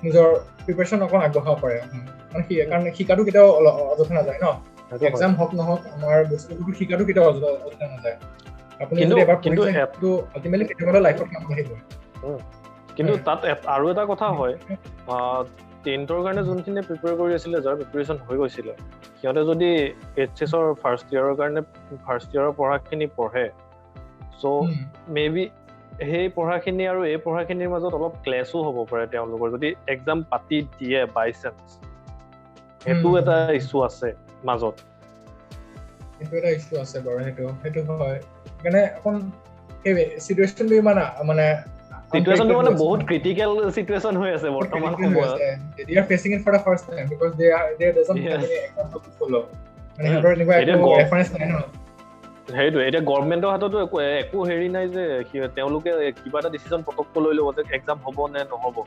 নিজৰ প্ৰিপেৰেশ্যন অকণ আগবঢ়াব পাৰে মানে কাৰণ শিকাটো কেতিয়াও অযথা নাযায় ন এক্সাম হওক নহওক আমাৰ বস্তুটো শিকাটো কেতিয়াও অযথা নাযায় আপুনি যদি এবাৰ পঢ়িছে সেইটো আল্টিমেটলি কেতিয়াবা লাইফত কাম আহিব কিন্তু তাত আৰু এটা কথা হয় 10ৰ কাৰণে যোনখিনি প্ৰিপেয়াৰ কৰি আছিলে যাৰ প্ৰিপেৰেশ্যন হৈ গৈছিলে সিহঁতে যদি এইচএছৰ ফাৰ্ষ্ট ইয়াৰৰ কাৰণে ফাৰ্ষ্ট ইয়াৰৰ পঢ়াখিনি পঢ়ে চ' মেবি সেই পঢ়াখিনি আৰু এই পঢ়াখিনিৰ মাজত অলপ ক্লেছো হ'ব পাৰে তেওঁলোকৰ যদি এক্সাম পাতি দিয়ে বাই চান্স সেইটো এটা ইছ্যু আছে মাজত সেইটো এটা ইছ্যু আছে বাৰু সেইটো হয় মানে অকণ এই চিটুৱেশ্যনটো মানে সিচুৱেশ্যনটো মানে বহুত ক্ৰিটিকেল সিচুৱেশ্যন হৈ আছে বৰ্তমান সময়ত they are facing it for the first time because they doesn't have any example to follow মানে হেতৰ এনেকুৱা একো ৰেফাৰেন্স নাই ন সেইটো এতিয়া গভৰ্ণমেণ্টৰ হাততো একো হেৰি নাই যে তেওঁলোকে কিবা এটা ডিচিজন পটককৈ লৈ ল'ব যে এক্সাম হ'ব নে নহ'ব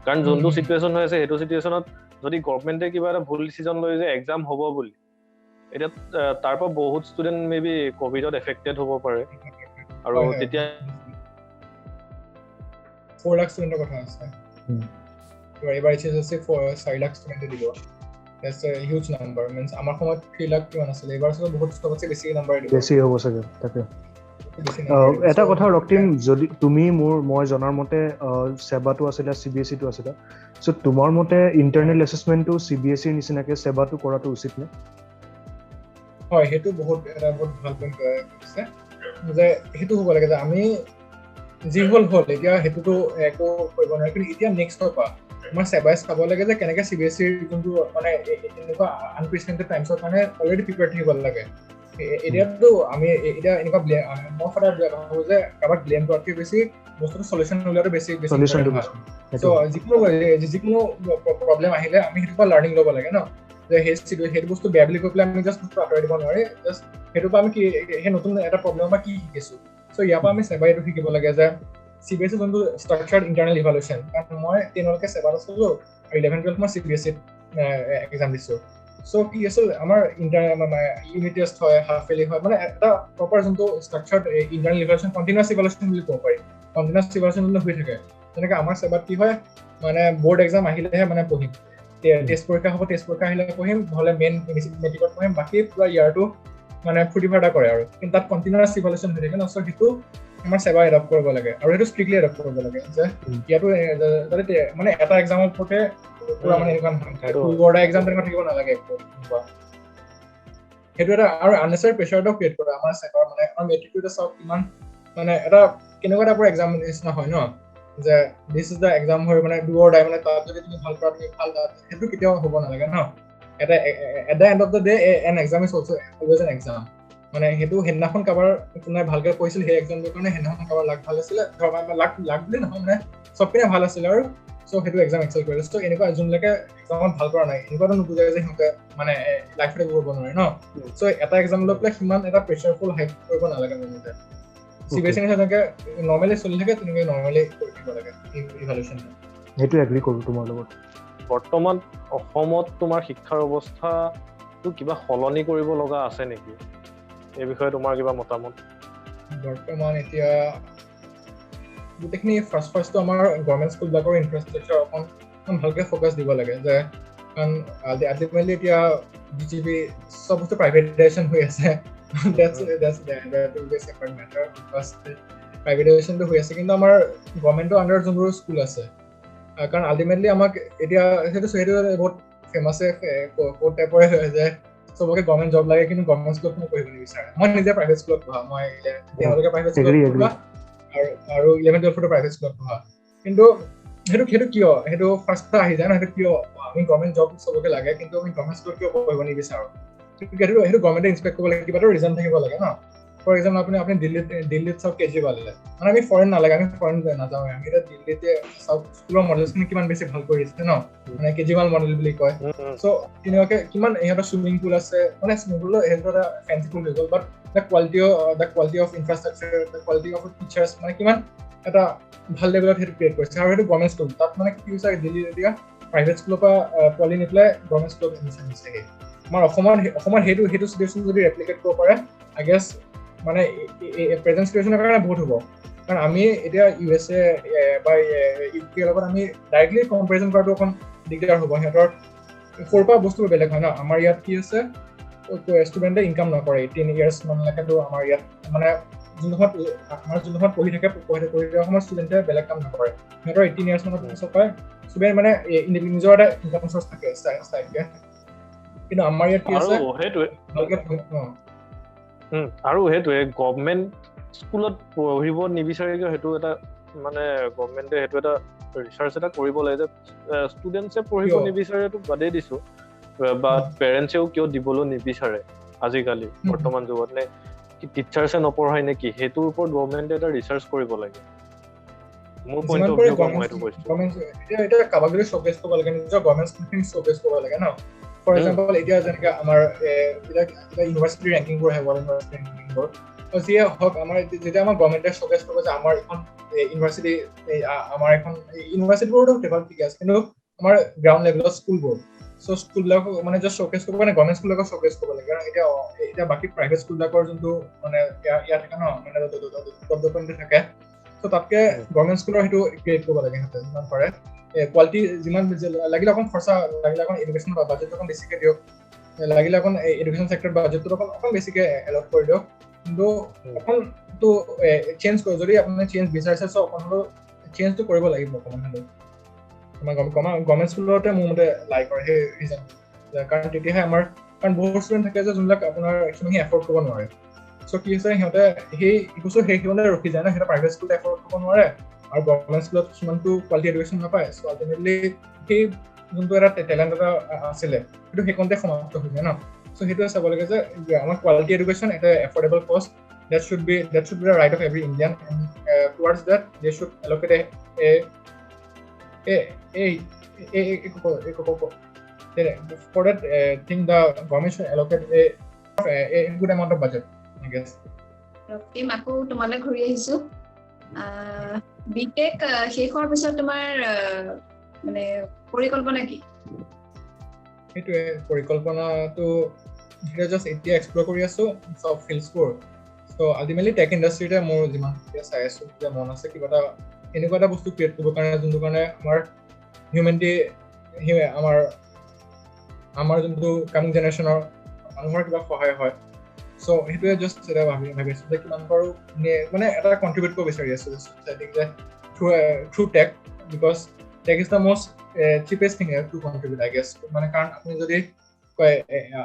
কাৰণ যোনটো সিচুৱেশ্যন হৈ আছে সেইটো সিচুৱেশ্যনত যদি গভৰ্ণমেণ্টে কিবা এটা ভুল ডিচিজন লৈ যে এক্সাম হ'ব বুলি এতিয়া তাৰ পৰা বহুত ষ্টুডেণ্ট মেবি কোভিডত এফেক্টেড হ'ব পাৰে আৰু তেতিয়া 4 লাখ ষ্টুডেণ্টৰ কথা আছে এবাৰ HSLC 4 লাখ ষ্টুডেণ্টে দিব that's a huge number means আমাৰ সময়ত 3 লাখ কিমান আছিল এবাৰ সব বহুত সবতছে বেছি নাম্বাৰ দিব বেছি হ'ব চাগে তাকে এটা কথা ৰক্তিম যদি তুমি মই জনাৰ মতে সেবাটো আছিল CBSE টো আছিল সো তোমাৰ মতে ইন্টাৰনেল এসেসমেন্টটো CBSE নিচিনাকে সেবাটো কৰাটো উচিত নে হয় হেতু বহুত ভাল পইণ্ট আছে যে হেতু হ'ব লাগে যে আমি যি হল এতিয়া হেতুটো একো কৰিব নোৱাৰি কিন্তু এতিয়া নেক্সট হোৱা আমাৰ সেবাইজ চাব লাগে যে কেনেকৈ CBSE যোনটো মানে এনেকুৱা আনপ্ৰেচিডেণ্টেড টাইমছৰ কাৰণে অলৰেডি প্ৰিপেয়াৰ থাকিব লাগে এতিয়াতো আমি এতিয়া এনেকুৱা মই সদায় ভাবোঁ যে কাৰোবাক ব্লেম কৰাতকৈ বেছি বস্তুটো চলিউশ্যন উলিয়াটো বেছি চ' যিকোনো প্ৰব্লেম আহিলে আমি সেইটোৰ পৰা লাৰ্ণিং ল'ব লাগে ন যে সেইটো বস্তু বেয়া বুলি কৈ পেলাই আমি জাষ্ট বস্তু আঁতৰাই দিব নোৱাৰি জাষ্ট সেইটোৰ পৰা আমি কি সেই নতুন এটা প্ৰব্লেমৰ পৰা কি শিকিছোঁ চ' ইয়াৰ পৰা আমি সেবাই এইটো শিকিব লাগে যে CBSE যোনটো ষ্ট্ৰাকচাৰ্ড ইণ্টাৰনেল ইভালুৱেশ্যন কাৰণ মই 10লৈকে সেবাত আছিলোঁ আৰু 11-12 মই CBSE এক্সাম দিছোঁ চ' কি আছিল আমাৰ ইউনিট টেষ্ট হয় হাফ ইয়াৰলি হয় মানে এটা প্ৰপাৰ যোনটো ষ্ট্ৰাকচাৰ্ড ইণ্টাৰনেল ইভালুৱেশ্যন কণ্টিনিউৱাছ ইভালুৱেশ্যন বুলি ক'ব পাৰি কণ্টিনিউৱাছ ইভালুৱেশ্যন যোনটো হৈ থাকে যেনেকৈ আমাৰ সেবাত কি হয় মানে বৰ্ড এক্সাম আহিলেহে মানে পঢ়িম টেষ্ট পৰীক্ষা হ'ব টেষ্ট পৰীক্ষা আহিলে পঢ়িম নহ'লে মেইন মেট্ৰিকত পঢ়িম বাকী পুৰা ইয়াৰটো মানে ফূৰ্তি ফাৰ্তা কৰে আৰু কিন্তু তাত কণ্টিনিউৱাছ ইভালুৱেশ্যন হৈ থাকে ন চ' সেইটো আমাৰ সেবা এডপ্ট কৰিব লাগে আৰু সেইটো ষ্ট্ৰিক্টলি এডপ্ট কৰিব লাগে যে ইয়াতো যাতে মানে এটা এক্সামৰ ওপৰতে পুৰা মানে এনেকুৱা নহয় বৰ্ডৰ এক্সাম তেনেকুৱা থাকিব নালাগে সেইটো এটা আৰু আননেচাৰী প্ৰেছাৰ এটাও ক্ৰিয়েট কৰে আমাৰ সেবাৰ মানে আমাৰ মেট্ৰিকটো চাওক কিমান মানে এটা কেনেকুৱা টাইপৰ এক্সাম নিচিনা হয় ন যে দিছ ইজ দ্য এক্সাম হয় মানে ডু অৰ ডাই মানে তাত যদি তুমি ভাল কৰা তুমি ভাল সেইটো কেতিয়াও হ'ব নালাগে ন এটা at the end of the day N exam is also' always N exam মানে সেইটো সেইদিনাখন কাৰোবাৰ কোনোবাই ভালকৈ কৈছিল সেই এক্সামটোৰ কাৰণে সেইদিনাখন কাৰোবাৰ লাক ভাল আছিলে লাক বুলি নহয় মানে চবপিনে ভাল আছিলে আৰু চ' সেইটো এক্সাম এক্সেল কৰিলে চ' এনেকুৱা যোনবিলাকে এক্সামত ভাল কৰা নাই এনেকুৱাতো নুবুজায় যে সিহঁতে মানে লাইফত একো কৰিব নোৱাৰে ন চ' এটা এক্সাম লৈ পেলাই সিমান এটা প্ৰেছাৰফুল হাইপ কৰিব নালাগে মোৰ মতে CBSE যেনেকৈ নৰ্মেলি চলি থাকে তেনেকৈ নৰ্মেলি কৰি দিব লাগে ইভালুৱেশ্যনটো সেইটো এগ্ৰি কৰোঁ তোমাৰ লগত বৰ্তমান অসমত তোমাৰ শিক্ষাৰ অৱস্থাটো কিবা সলনি কৰিব লগা আছে নেকি এই বিষয়ে তোমাৰ কিবা মতামত বৰ্তমান এতিয়া গোটেইখিনি ফাৰ্ষ্টটো আমাৰ গভৰ্ণমেণ্ট স্কুলবিলাকৰ ইনফ্ৰাষ্ট্ৰাকচাৰ অকণ ভালকৈ ফ'কাছ দিব লাগে যে কাৰণ আল্টিমেটলি এতিয়া BJP চব বস্তু প্ৰাইভেটাইজেশ্যন হৈ আছে প্ৰাইভেটাইজেশ্যনটো হৈ আছে কিন্তু আমাৰ গভৰ্ণমেণ্টৰ আণ্ডাৰত যোনবোৰ স্কুল আছে কাৰণ আল্টিমেটলি আমাক এতিয়া সেইটো বহুত ফেমাছে ক'ত টাইপৰে হয় যে চবকে গভৰ্ণমেণ্ট জব লাগে কিন্তু গভৰ্ণমেণ্ট স্কুলত কোনো পঢ়িব নিবিচাৰে মই নিজে প্ৰাইভেট স্কুলত পঢ়া মই তেওঁলোকে প্ৰাইভেট স্কুলত পঢ়া আৰু 11-12 প্ৰাইভেট স্কুলত পঢ়া কিন্তু সেইটো কিয় সেইটো ফাৰ্ষ্ট আহি যায় ন সেইটো কিয় আমি গভৰ্ণমেণ্ট জব চবকে লাগে কিন্তু আমি গভৰ্ণমেণ্ট স্কুলত কিয় পঢ়িব নিবিচাৰোঁ সেইটো গভৰ্ণমেণ্টে ইনস্পেক্ট কৰিব লাগে কিবা এটা ৰিজন থাকিব লাগে ন ফৰ এক্সাম্পল আপুনি দিল্লীত চাওক কেজৰিৱাল মানে আমি ফৰেন নালাগে আমি ফৰেন নাযাওঁ আমি এতিয়া দিল্লীতে চাওক স্কুলৰ মডেলছখিনি কিমান বেছি ভাল কৰি দিছে ন মানে কেজৰিৱাল মডেল বুলি কয় চ' তেনেকুৱাকে কিমান ইহঁতৰ চুইমিং পুল আছে মানে চুইমিং পুল সেইটো এটা ফেঞ্চি পুল হৈ গ'ল but the quality of infrastructure the quality of teachers মানে কিমান এটা ভাল লেভেলত সেইটো ক্ৰিয়েট কৰিছে আৰু সেইটো গভৰ্ণমেণ্ট স্কুল তাত মানে কি হৈছে দিল্লীত এতিয়া প্ৰাইভেট স্কুলৰ পৰা পোৱালি নি পেলাই গভৰ্ণমেণ্ট স্কুলত এডমিশ্যন দিছেগে আমাৰ অসমৰ সেইটো চিটুৱেশ্যন যদি ৰেপ্লিকেট কৰিব পাৰে আই গেছ মানে প্ৰেজেন্ট চিটুৱেশ্যনৰ কাৰণে বহুত হ'ব কাৰণ আমি এতিয়া USA বা UK লগত আমি ডাইৰেক্টলি কম্পেৰিজন কৰাটো অকণ দিগদাৰ হ'ব সিহঁতৰ সৰুৰ পৰা বস্তুবোৰ বেলেগ হয় ন আমাৰ ইয়াত কি আছে ষ্টুডেণ্টে ইনকাম নকৰে 18 ইয়াৰ্ছ মানলৈকেতো আমাৰ ইয়াত মানে যোনখন পঢ়ি থাকে পঢ়ি থকা সময়ত ষ্টুডেণ্টে বেলেগ কাম নকৰে সিহঁতৰ 18 ইয়াৰ্ছ মানৰ পিছত পায় ষ্টুডেণ্ট মানে নিজৰ এটা ইনকাম চ'ৰ্চ থাকে ষ্টাইলকে কিন্তু আমাৰ ইয়াত কি আছে আৰু সেইটোৱে গভৰ্ণমেণ্ট স্কুলত পঢ়িব নিবিচাৰে সেইটো এটা মানে গভৰ্ণমেণ্টে সেইটো এটা ৰিচাৰ্চ এটা কৰিব লাগে যে ষ্টুডেণ্টছে পঢ়িব নিবিচাৰেটো বাদেই দিছো বা পেৰেণ্টছেও কিয় দিবলৈ নিবিচাৰে আজিকালি বৰ্তমান যুগত নে টিচাৰ্ছে নপঢ়ায় নেকি সেইটোৰ ওপৰত গভৰ্ণমেণ্টে এটা ৰিচাৰ্চ কৰিব লাগে মোৰ পইণ্ট অফ ভিউ পৰা মই এইটো কৈছো এতিয়া কাবাক যদি শ্বকেছ কৰিব লাগে নিজৰ গভৰ্ণমেণ্ট স্কুলখিনি শ্বকেছ কৰিব লাগে ন ফৰ এক্সাম্পল এতিয়া যেনেকৈ আমাৰ এতিয়া ইউনিভাৰ্চিটি ৰেংকিংবোৰ আহে ৱৰ্ল্ড ইউনিভাৰ্চিটি ৰেংকিংবোৰ যিয়ে হওক আমাৰ যেতিয়া আমাৰ গভৰ্ণমেণ্টে শ্বকেছ কৰিব যে আমাৰ এখন ইউনিভাৰ্চিটি আমাৰ এখন ইউনিভাৰ্চিটিবোৰতো ডেভেলপ ঠিক আছে কিন্তু আমাৰ গ্ৰাউণ্ড লেভেলৰ স্কুলবোৰ চ' স্কুলবিলাক মানে জাষ্ট শ্বকেছ কৰিব মানে গভৰ্ণমেণ্ট স্কুলবিলাকক শ্বকেছ কৰিব লাগে কাৰণ এতিয়া বাকী প্ৰাইভেট স্কুলবিলাকৰ যোনটো মানে ইয়াত থাকে ন মানে ডেভেলপমেণ্ট থাকে চ' তাতকে গভৰ্ণমেণ্ট স্কুলৰ সেইটো ক্ৰিয়েট কৰিব লাগে সিহঁতে যিমান পাৰে কোৱালিটি যিমান লাগিলে অকণ খৰচা লাগিলে অকণ এডুকেশ্যন বাজেটটো অকণ বেছিকৈ দিয়ক লাগিলে অকণ এডুকেশ্যন চেক্টৰ বাজেটটো অকণ বেছিকৈ এলট কৰি দিয়ক কিন্তু অকণটো চেঞ্জ কৰি যদি আপুনি চেঞ্জ বিচাৰিছে চ' অকণ হ'লেও চেঞ্জটো কৰিব লাগিব অকণমান হ'লেও আমাৰ গভৰ্ণমেণ্ট স্কুলতে মোৰ মতে লাই কৰে সেই ৰিজন কাৰণ তেতিয়াহে আমাৰ কাৰণ বহুত ষ্টুডেণ্ট থাকে যে যোনবিলাক আপোনাৰ সিমানখিনি এফৰ্ড কৰিব নোৱাৰে চ' কি হৈছে সিহঁতে সেই বস্তু সেইখনতে ৰখি যায় ন সিহঁতে প্ৰাইভেট স্কুলত এফৰ্ড কৰিব নোৱাৰে আৰু গভৰ্ণমেণ্ট স্কুলত সিমানটো কোৱালিটি এডুকেশ্যন নাপায় চ' আল্টিমেটলি সেই যোনটো এটা টেলেণ্ট এটা আছিলে সেইটো সেইখনতে সমাপ্ত হৈ যায় ন চ' সেইটোৱে চাব লাগে যে আমাৰ কোৱালিটি এডুকেশ্যন এটা এফৰ্ডেবল কষ্ট that should be the right of every Indian and towards that they should allocate for that thing the government should allocate a good amount of budget I guess এই মাকো তোমালৈ ঘূৰি আহিছো BTech শেষ হোৱাৰ পিছত তোমাৰ মানে পৰিকল্পনা কি সেইটোৱে পৰিকল্পনাটো জাষ্ট এতিয়া এক্সপ্ল'ৰ কৰি আছো চব ফিল্ডছবোৰ চ' আল্টিমেটলি টেক ইণ্ডাষ্ট্ৰিতে মোৰ যিমান চাই আছো যে মন আছে কিবা এটা এনেকুৱা এটা বস্তু ক্ৰিয়েট কৰিবৰ কাৰণে যোনটো কাৰণে আমাৰ হিউমেনিটি আমাৰ যোনটো কামিং জেনেৰেশ্যনৰ মানুহৰ কিবা সহায় হয় চ' সেইটোৱে জাষ্ট এটা ভাবি আছো যে কিমান পাৰো মানে এটা কণ্ট্ৰিবিউট কৰিব বিচাৰি আছো ছ'চাইটিক যে through tech because tech is the most cheapest thing to contribute I guess মানে কাৰণ আপুনি যদি কয়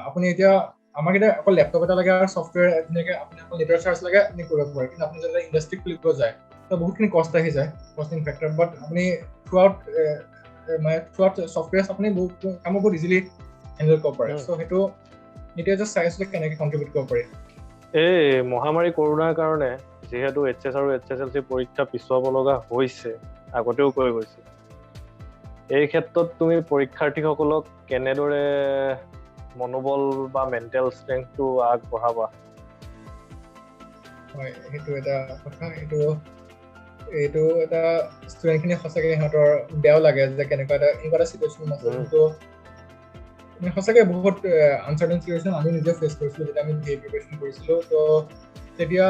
আপুনি এতিয়া আমাক এতিয়া অকল লেপটপ এটা লাগে আৰু ছফ্টৱেৰ ধুনীয়াকৈ আপুনি অকল নেটৰ চাৰ্জ লাগে আপুনি কৰিব পাৰে কিন্তু আপুনি যদি ইণ্ডাষ্ট্ৰিক খুলিব যায় তো বহুতখিনি কষ্ট আহি যায় কষ্টিং ফেক্টৰ বাট আপুনি থ্ৰু আউট ছফ্টৱেৰ আপুনি বহুত কামো বহুত ইজিলি হেণ্ডেল কৰিব পাৰে চ' সেইটো এতিয়া জাষ্ট চাই আছোঁ কেনেকৈ কণ্ট্ৰিবিউট কৰিব পাৰি এই মহামাৰী কৰোণাৰ কাৰণে যিহেতু HS আৰু HSLC পৰীক্ষা পিছুৱাব লগা হৈছে আগতেও কৈ গৈছে এই ক্ষেত্ৰত তুমি পৰীক্ষাৰ্থীসকলক কেনেদৰে মনোবল বা মেণ্টেল ষ্ট্ৰেংথটো আগবঢ়াবা হয় সেইটো এটা কথা এইটো এটা ষ্টুডেণ্টখিনি সঁচাকৈ সিহঁতৰ বেয়াও লাগে যে কেনেকুৱা এটা চিটুৱেশ্যন আছে কিন্তু সঁচাকৈ বহুত আনচাৰ্টেইন চিটুৱেশ্যন আমি নিজে ফেচ কৰিছিলোঁ যেতিয়া আমি প্ৰিপেৰেশ্যন কৰিছিলোঁ তো তেতিয়া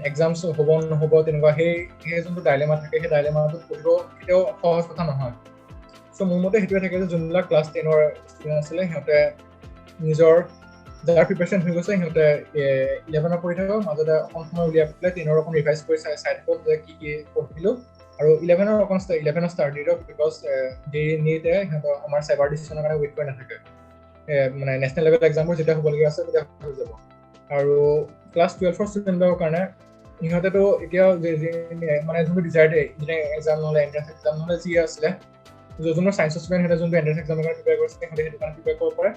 এক্সামছ হ'ব নহ'ব তেনেকুৱা সেই যোনটো ডাইলেমা থাকে সেই ডাইলেমাটোত পঢ়িব কেতিয়াও সহজ কথা নহয় চ' মোৰ মতে সেইটোৱে থাকে যে যোনবিলাক ক্লাছ 10ৰ ষ্টুডেণ্ট আছিলে সিহঁতে নিজৰ যাৰ প্ৰিপেৰেশ্যন হৈ গৈছে সিহঁতে 11ৰ পঢ়ি থাকক মাজতে অকণ সময় উলিয়াই পেলাই 10ৰ অকণ ৰিভাইজ কৰি চাই থাকক যে কি পঢ়িলোঁ আৰু 11ৰ ষ্টাৰ্ট দি দিয়ক বিকজ নিতে সিহঁতৰ আমাৰ চাইবাৰ ডিচিশ্যনৰ কাৰণে ৱেইট কৰি নাথাকে মানে নেশ্যনেল লেভেল এক্সামবোৰ যেতিয়া হ'বলগীয়া আছে তেতিয়া হৈ যাব আৰু ক্লাছ 12ৰ ষ্টুডেণ্টৰ কাৰণে সিহঁতেতো এতিয়া মানে যোনটো ডিজায়াৰ্ড ইঞ্জিনিয়াৰিং এক্সাম নহ'লে এণ্ট্ৰেঞ্চ এক্সাম নহ'লে যি আছিলে যোনবোৰ চায়েন্সৰ ষ্টুডেণ্ট সিহঁতে যোনটো এণ্ট্ৰেঞ্চ এক্সামৰ কাৰণে প্ৰিপেয়াৰ কৰিছে সিহঁতে সেইটো কাৰণে প্ৰিপেয়াৰ কৰিব পাৰে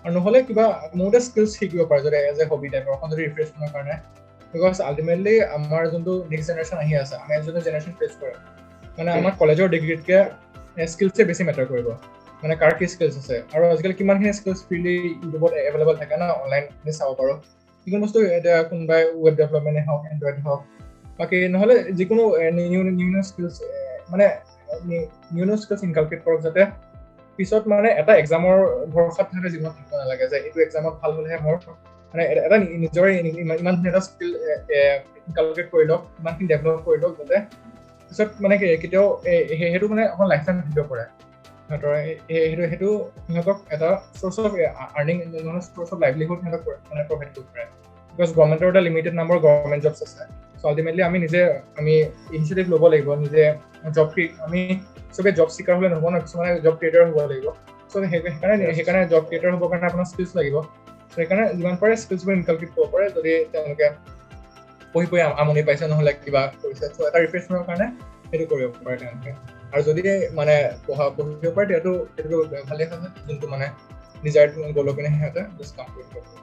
আৰু নহ'লে কিবা মোৰতে স্কিলছ শিকিব পাৰে যদি এজ এ হবি টাইপৰ অকণ যদি ৰিফ্ৰেছমেণ্টৰ কাৰণে বিকজ আল্টিমেটলি আমাৰ যোনটো নেক্সট জেনেৰেশ্যন আহি আছে আমি যোনটো জেনেৰেশ্যন ফেচ কৰে মানে আমাৰ কলেজৰ ডিগ্ৰীতকৈ স্কিলছে বেছি মেটাৰ কৰিব মানে কাৰ কি স্কিলছ আছে আৰু আজিকালি কিমানখিনি স্কিলছ ফ্ৰীলি ইউটিউবত এভেইলেবল থাকে ন অনলাইন আমি চাব পাৰোঁ যিকোনো বস্তু এতিয়া কোনোবাই ৱেব ডেভেলপমেণ্টে হওক এণ্ড্ৰইড হওক বাকী নহ'লে যিকোনো নিউ স্কিলছ মানে নিউ স্কিলছ ইনকালকুলেট কৰক যাতে পিছত মানে এটা এক্সামৰ ভৰসাত সিহঁতে জীৱনত থাকিব নালাগে যে এইটো এক্সামত ভাল হ'লেহে মোৰ মানে এটা নিজৰে ইমান এটা স্কিল ইনকালকেট কৰি লওক, ইমানখিনি ডেভেলপ কৰি লওক যাতে পিছত মানে কেতিয়াও সেইটো মানে অকণ লাইফ টাইম ভিডিঅ' কৰে সিহঁতৰ সেইটো সিহঁতক এটা source of earning source of livelihood সিহঁতক মানে প্ৰভাইড কৰিব পাৰে বিকজ গভৰ্ণমেণ্টৰ এটা লিমিটেড নাম্বাৰ গভৰ্ণমেণ্ট জবছ আছে চ' আল্টিমেটলি আমি ইনিচিয়েটিভ ল'ব লাগিব নিজে জব আমি চবে জব চিকাৰ হ'লে নহ'ব ন কিছুমানে জব ক্ৰিয়েটাৰ হ'ব লাগিব চ' সেইকাৰণে জব ক্ৰিয়েটাৰ হ'বৰ কাৰণে আপোনাৰ স্কিলছ লাগিব চ' সেইকাৰণে যিমান পাৰে স্কিলছবোৰ ইনকালকেট কৰিব পাৰে যদি তেওঁলোকে পঢ়ি আমনি পাইছে নহ'লে কিবা কৰিছে চ' এটা ৰিফ্ৰেছমেণ্টৰ কাৰণে সেইটো কৰিব পাৰে তেওঁলোকে আৰু যদি মানে পঢ়িব পাৰে সেইটো ভালেই হয় যোনটো মানে ডিজায়াৰ্ড গ'লৰ পিনে সিহঁতে জাষ্ট কাম কৰিব পাৰে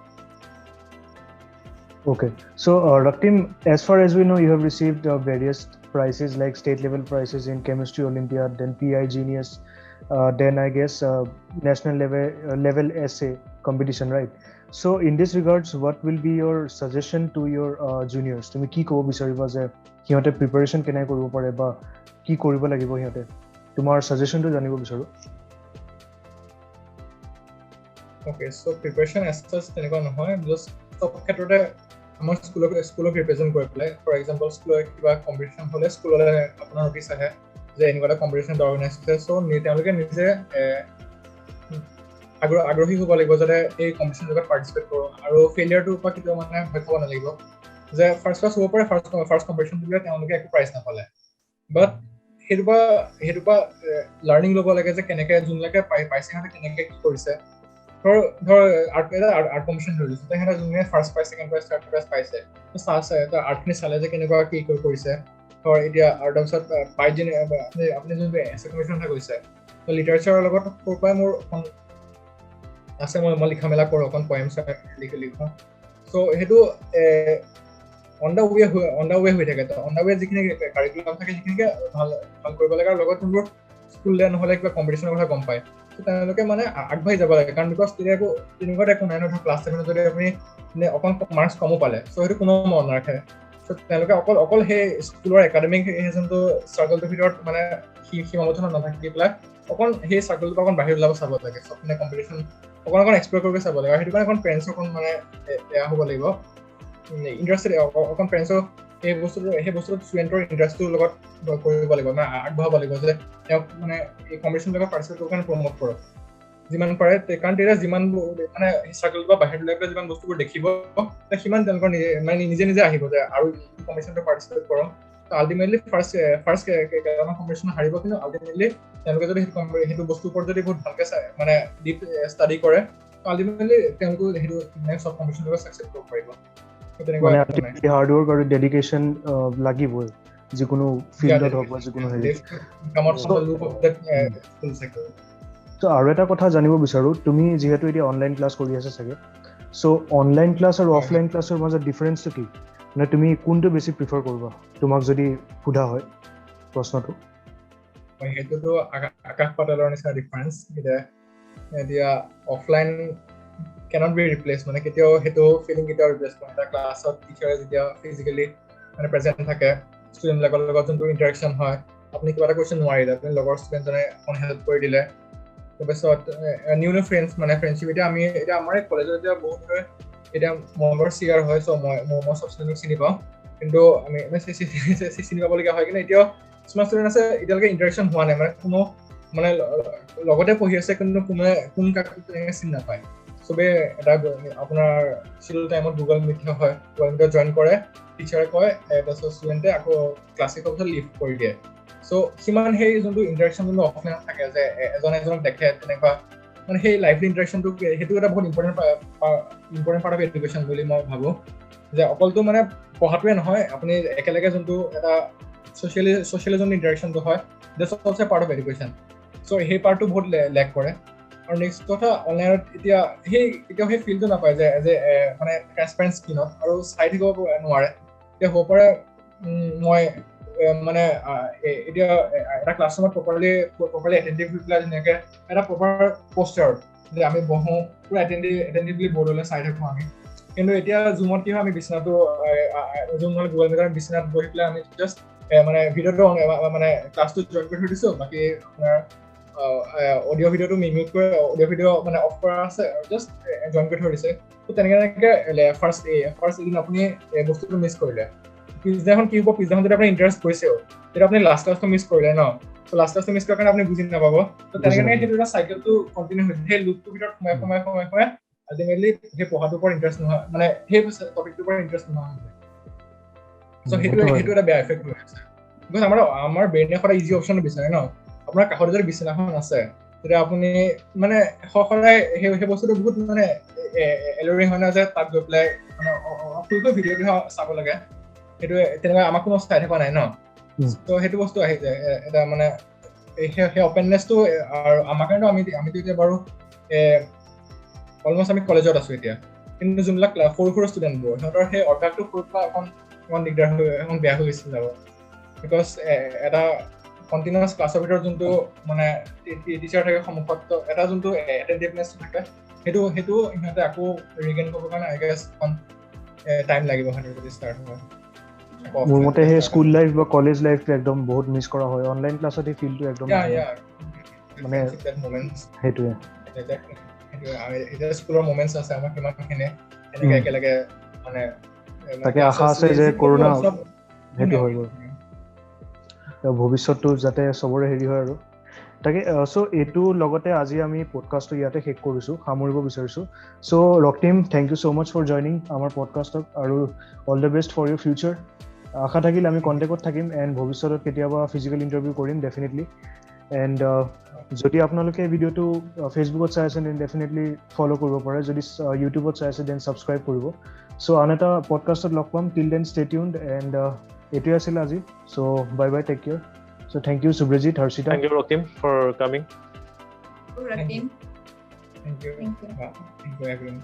Okay, so Raktim, as far as we know, you have received various prizes like state level prizes in Chemistry Olympiad, then PI Genius, then I guess national level essay competition, right? So in this regards, what will be your suggestion to your juniors? Tumi ki kobo bisariba je hihote preparation kenai koribo pare ba ki koribo lagibo hihote tumar suggestion to janibo bisaru. Okay, so preparation as such teneka nohoy just top ক্ষেত্ৰতে আমাৰ স্কুলক represent কৰি পেলাই for example স্কুলৰ কিবা competition হ'লে স্কুললৈ আপোনাৰ notice আহে যে এনেকুৱা এটা কম্পিটিশ্যন অৰ্গেনাইজ হৈছে চ' তেওঁলোকে নিজে আগ্ৰহী হ'ব লাগিব যাতে এই কম্পিটিশ্যন লগত পাৰ্টিচিপেট কৰোঁ আৰু ফেইলিয়াৰটোৰ পৰা কেতিয়াও মানে ভয় খাব নালাগিব যে ফাৰ্ষ্ট ক্লাছ হ'ব পাৰে ফাৰ্ষ্ট কম্পিটিশ্যন দিলে তেওঁলোকে একো প্ৰাইজ নাপালে বাট সেইটোৰ পৰা লাৰ্ণিং ল'ব লাগে যে কেনেকৈ যোনবিলাকে পাইছে সিহঁতে কেনেকৈ কি কৰিছে ধৰ আৰ্ট কম্পিটিশ্যন ধৰি লৈছোঁ সিহঁতে যোনে first prize second prize third prize পাইছে আৰ্টখিনি চালে যে কেনেকুৱা কি কৰিছে ধৰ এতিয়া আৰু তাৰপিছত আপুনি যোনটো এছে কম্পিটিশ্যন কথা কৈছে ত' লিটাৰেচাৰৰ লগত সৰুৰ পৰাই মোৰ আছে মই লিখা মেলা কৰোঁ অকণ পয়েমছ লিখোঁ চ' সেইটো অন দ্য ৱে হৈ থাকে অন দ্য ৱে যিখিনি কাৰিকুলাম থাকে সেইখিনিকে ভাল কৰিব লাগে আৰু লগত যোনবোৰ স্কুললৈ নহ'লে কিবা কম্পিটিশ্যনৰ কথা গম পায় তেওঁলোকে মানে আগবাঢ়ি যাব লাগে কাৰণ বিকজ তেনেকুৱা একো নাই ন ক্লাছ 7 যদি আপুনি অকণ মাৰ্কছ কমো পালে চ' সেইটো কোনো মন নাৰাখে চ' তেওঁলোকে অকল সেই স্কুলৰ একাডেমিক যোনটো চাৰ্কলটোৰ ভিতৰত মানে সীমাবদ্ধ নাথাকি পেলাই অকণ সেই চাৰ্কলটো অকণ বাহিৰ ওলাব চাব লাগে চব মানে কম্পিটিশ্যন অকণ এক্সপ্ল'ৰ কৰিব চাব লাগে আৰু সেইটো কাৰণে অকণ পেৰেণ্টছৰ অকণ মানে এয়া হ'ব লাগিব ইণ্টাৰেষ্টেড অকণ পেৰেণ্টছৰ সেই বস্তুটো ষ্টুডেণ্টৰ ইণ্টাৰেষ্টটোৰ লগত কৰিব লাগিব মানে আগবঢ়াব লাগিব যে তেওঁক মানে এই কম্পিটিশ্যন লগত পাৰ্টিচিপেট কৰাৰ কাৰণে প্ৰমোট কৰক যিমান পাৰে কাৰণ তেতিয়া যিমান মানে চাৰ্কলটোৰ পৰা বাহিৰ ওলাই পেলাই যিমান বস্তুবোৰ দেখিব সিমান তেওঁলোকৰ নিজে আহিব যে আৰু কম্পিটিশ্যনটো পাৰ্টিচিপেট কৰক আল্টিমেটলি ফাৰ্ষ্ট কেইটামান কম্পিটিশ্যন হাৰিব কিন্তু আল্টিমেটলি তেওঁলোকে যদি সেইটো বস্তুৰ ওপৰত যদি বহুত ভালকৈ মানে ডিপ ষ্টাডি কৰে আল্টিমেটলি তেওঁলোকে সেইটো চব কম্পিটিশ্যন লগত ছাকচেছ কৰিব পাৰিব হাৰ্ড ৱৰ্ক আৰু ডেডিকেশ্যন লাগিবই যিকোনো ফিল্ডত হওক বা যিকোনো হেৰি ত' আৰু এটা কথা জানিব বিচাৰোঁ তুমি যিহেতু এতিয়া অনলাইন ক্লাছ কৰি আছা চাগে চ' অনলাইন ক্লাছ আৰু অফলাইন ক্লাছৰ মাজত ডিফাৰেঞ্চটো কি মানে তুমি কোনটো বেছি প্ৰিফাৰ কৰিবা তোমাক যদি সোধা হয় প্ৰশ্নটো সেইটোতো আকাশ পাতালৰ নিচিনা ডিফাৰেঞ্চ এতিয়া অফলাইন cannot be replaced মানে কেতিয়াও সেইটো ফিলিং কেতিয়াও ৰিপ্লেচ নহয় এটা ক্লাছত টিচাৰে যেতিয়া ফিজিকেলি মানে প্ৰেজেণ্ট থাকে ষ্টুডেণ্টবিলাকৰ লগত যোনটো ইণ্টাৰেকশ্যন হয় আপুনি কিবা এটা কুৱেশ্যন নোৱাৰিলে আপুনি লগৰ ষ্টুডেণ্টজনে অকণ হেল্প কৰি দিলে তাৰপিছত নিউ ফ্ৰেণ্ডছ মানে ফ্ৰেণ্ডশ্বিপ এতিয়া আমাৰ কলেজত এতিয়া বহুত এতিয়া মোৰ চিয়াৰ হয় চ' মই চব ষ্টুডেণ্টক চিনি পাওঁ কিন্তু আমি চিনি পাবলগীয়া হয় কিন্তু এতিয়াও কিছুমান ষ্টুডেণ্ট আছে এতিয়ালৈকে ইণ্টাৰেকশ্যন হোৱা নাই মানে কোনো মানে লগতে পঢ়ি আছে কিন্তু কোন কাকো তেনেকৈ চিনি নাপায় চবে এটা আপোনাৰ চিডিউল টাইমত গুগল মিট হয় গুগল মিটত জইন কৰে টিচাৰে কয় তাৰপিছত ষ্টুডেণ্টে আকৌ ক্লাছিকৰ পিছত লিভ কৰি দিয়ে চ' সিমান সেই যোনটো ইণ্টাৰেকশ্যন যোনটো অফলাইনত থাকে যে এজনক দেখে তেনেকুৱা মানে সেই লাইভলি ইণ্টাৰেকশ্যনটো সেইটো এটা বহুত ইম্পৰ্টেণ্ট পাৰ্ট অফ এডুকেশ্যন বুলি মই ভাবোঁ যে অকলটো মানে পঢ়াটোৱে নহয় আপুনি একেলগে যোনটো এটা ছ'চিয়েলি যোনটো ইণ্টাৰেকশ্যনটো হয় that's also a part of education so' সেই পাৰ্টটো বহুত লেক কৰে আৰু নেক্সট কথা অনলাইনত এতিয়া সেই ফিলটো নাপায় যে মানে ট্ৰেন্সপাৰেণ্ট স্ক্ৰীণত আৰু চাই থাকিব নোৱাৰে এতিয়া হ'ব পাৰে মই মানে এতিয়া এটা ক্লাছৰুমত প্ৰপাৰলি এটেণ্টিভ হৈ পেলাই ধুনীয়াকৈ এটা প্ৰপাৰ পষ্টাৰ যে আমি বহোঁ পুৰা এটেণ্টিভলি বৰ্ডলৈ চাই থাকোঁ আমি কিন্তু এতিয়া জুমত কি হয় আমি বিচনাটো জুম নহ'লে গুগল মিটৰ বিচনাত বহি পেলাই আমি জাষ্ট মানে ভিডিঅ'টো মানে ক্লাছটো জইন কৰি থৈ দিছোঁ বাকী আপোনাৰ অডিঅ' ভিডিঅ'টো মিউট কৰি অডিঅ' ভিডিঅ' মানে অফ কৰা আছে আৰু জাষ্ট জইন কৰি থৈ দিছে তো তেনেকৈ ফাৰ্ষ্ট এদিন আপুনি বস্তুটো মিছ কৰিলে পিছদিনাখন কি হ'ব পিছদিনাখন যদি আপুনি ইণ্টাৰেষ্ট কৰিছেও তেতিয়া আপুনি লাষ্ট ক্লাছটো মিছ কৰিলে ন তো লাষ্ট ক্লাছটো মিছ কৰাৰ কাৰণে আপুনি বুজি নাপাব তো তেনেকৈ সেইটো এটা চাইকেলটো কণ্টিনিউ হৈ সেই লুপটোৰ ভিতৰত সোমাই আল্টিমেটলি সেই পঢ়াটোৰ ওপৰত ইণ্টাৰেষ্ট নোহোৱা মানে সেই টপিকটোৰ ওপৰত ইণ্টাৰেষ্ট নোহোৱা হৈ যায় চ' সেইটো এটা বেয়া এফেক্ট হৈ আছে বিকজ আমাৰ ব্ৰেইনে সদায় ইজি অপশ্যনটো বিচাৰে ন আপোনাৰ কাষত যদি বিচনাখন আছে তেতিয়া আপুনি মানে সদায় সেই বস্তুটো বহুত মানে এলৰিং হয় ন যে তাত গৈ পেলাই মানে ফুলকৈ ভিডিঅ'টো চাব লাগে সেইটো তেনেকুৱা আমাক কোনো চাই থকা নাই ন তো সেইটো বস্তু আহি যায় এটা মানে সেই অপেননেছটো আৰু আমাৰ কাৰণেতো আমিতো এতিয়া বাৰু অলমষ্ট আমি কলেজত আছো এতিয়া কিন্তু যোনবিলাক সৰু ষ্টুডেণ্টবোৰ সিহঁতৰ সেই অভ্যাসটো সৰুৰ পৰা অকণ দিগদাৰ হৈ অকণ বেয়া হৈ গৈছিল যাব বিকজ এটা কণ্টিনিউৱাছ ক্লাছৰ ভিতৰত যোনটো মানে টিচাৰ থাকে সন্মুখত এটা যোনটো এটেণ্টিভনেছ থাকে সেইটো সিহঁতে আকৌ ৰিগেইন কৰিবৰ কাৰণে আই গেছ টাইম লাগিব সিহঁতৰ যদি ষ্টাৰ্ট হয় মোৰ মতে সেই স্কুল লাইফ বা কলেজ লাইফটো একদম বহুত মিছ কৰা হয় অনলাইন ক্লাছত এই ফিলটো একদম মানে সেইটোৱে এতিয়া স্কুলৰ মোমেণ্টছ আছে আমাৰ কিমানখিনি এনেকৈ একেলগে মানে তাকে আশা আছে যে কৰোণা সেইটো হৈ গ'ল ভৱিষ্যতটো যাতে চবৰে হেৰি হয় আৰু তাকে চ' এইটো লগতে আজি আমি পডকাষ্টটো ইয়াতে শেষ কৰিছোঁ সামৰিব বিচাৰিছোঁ so' Raktim thank you so' much for joining আমাৰ পডকাষ্টত আৰু all the best for your future আশা থাকিল আমি কণ্টেক্টত থাকিম এণ্ড ভৱিষ্যতত কেতিয়াবা ফিজিকেল ইণ্টাৰভিউ কৰিম ডেফিনেটলি এণ্ড যদি আপোনালোকে ভিডিঅ'টো ফেচবুকত চাই আছে দেন ডেফিনেটলি ফ'ল' কৰিব পাৰে যদি ইউটিউবত চাই আছে দেন ছাবস্ক্ৰাইব কৰিব চ' আন এটা পডকাষ্টত লগ পাম till then stay tuned and এইটোৱে আছিল আজি so' bye bye take care so' thank you Subrajit Harshita thank you Raktim for coming Thank you everyone.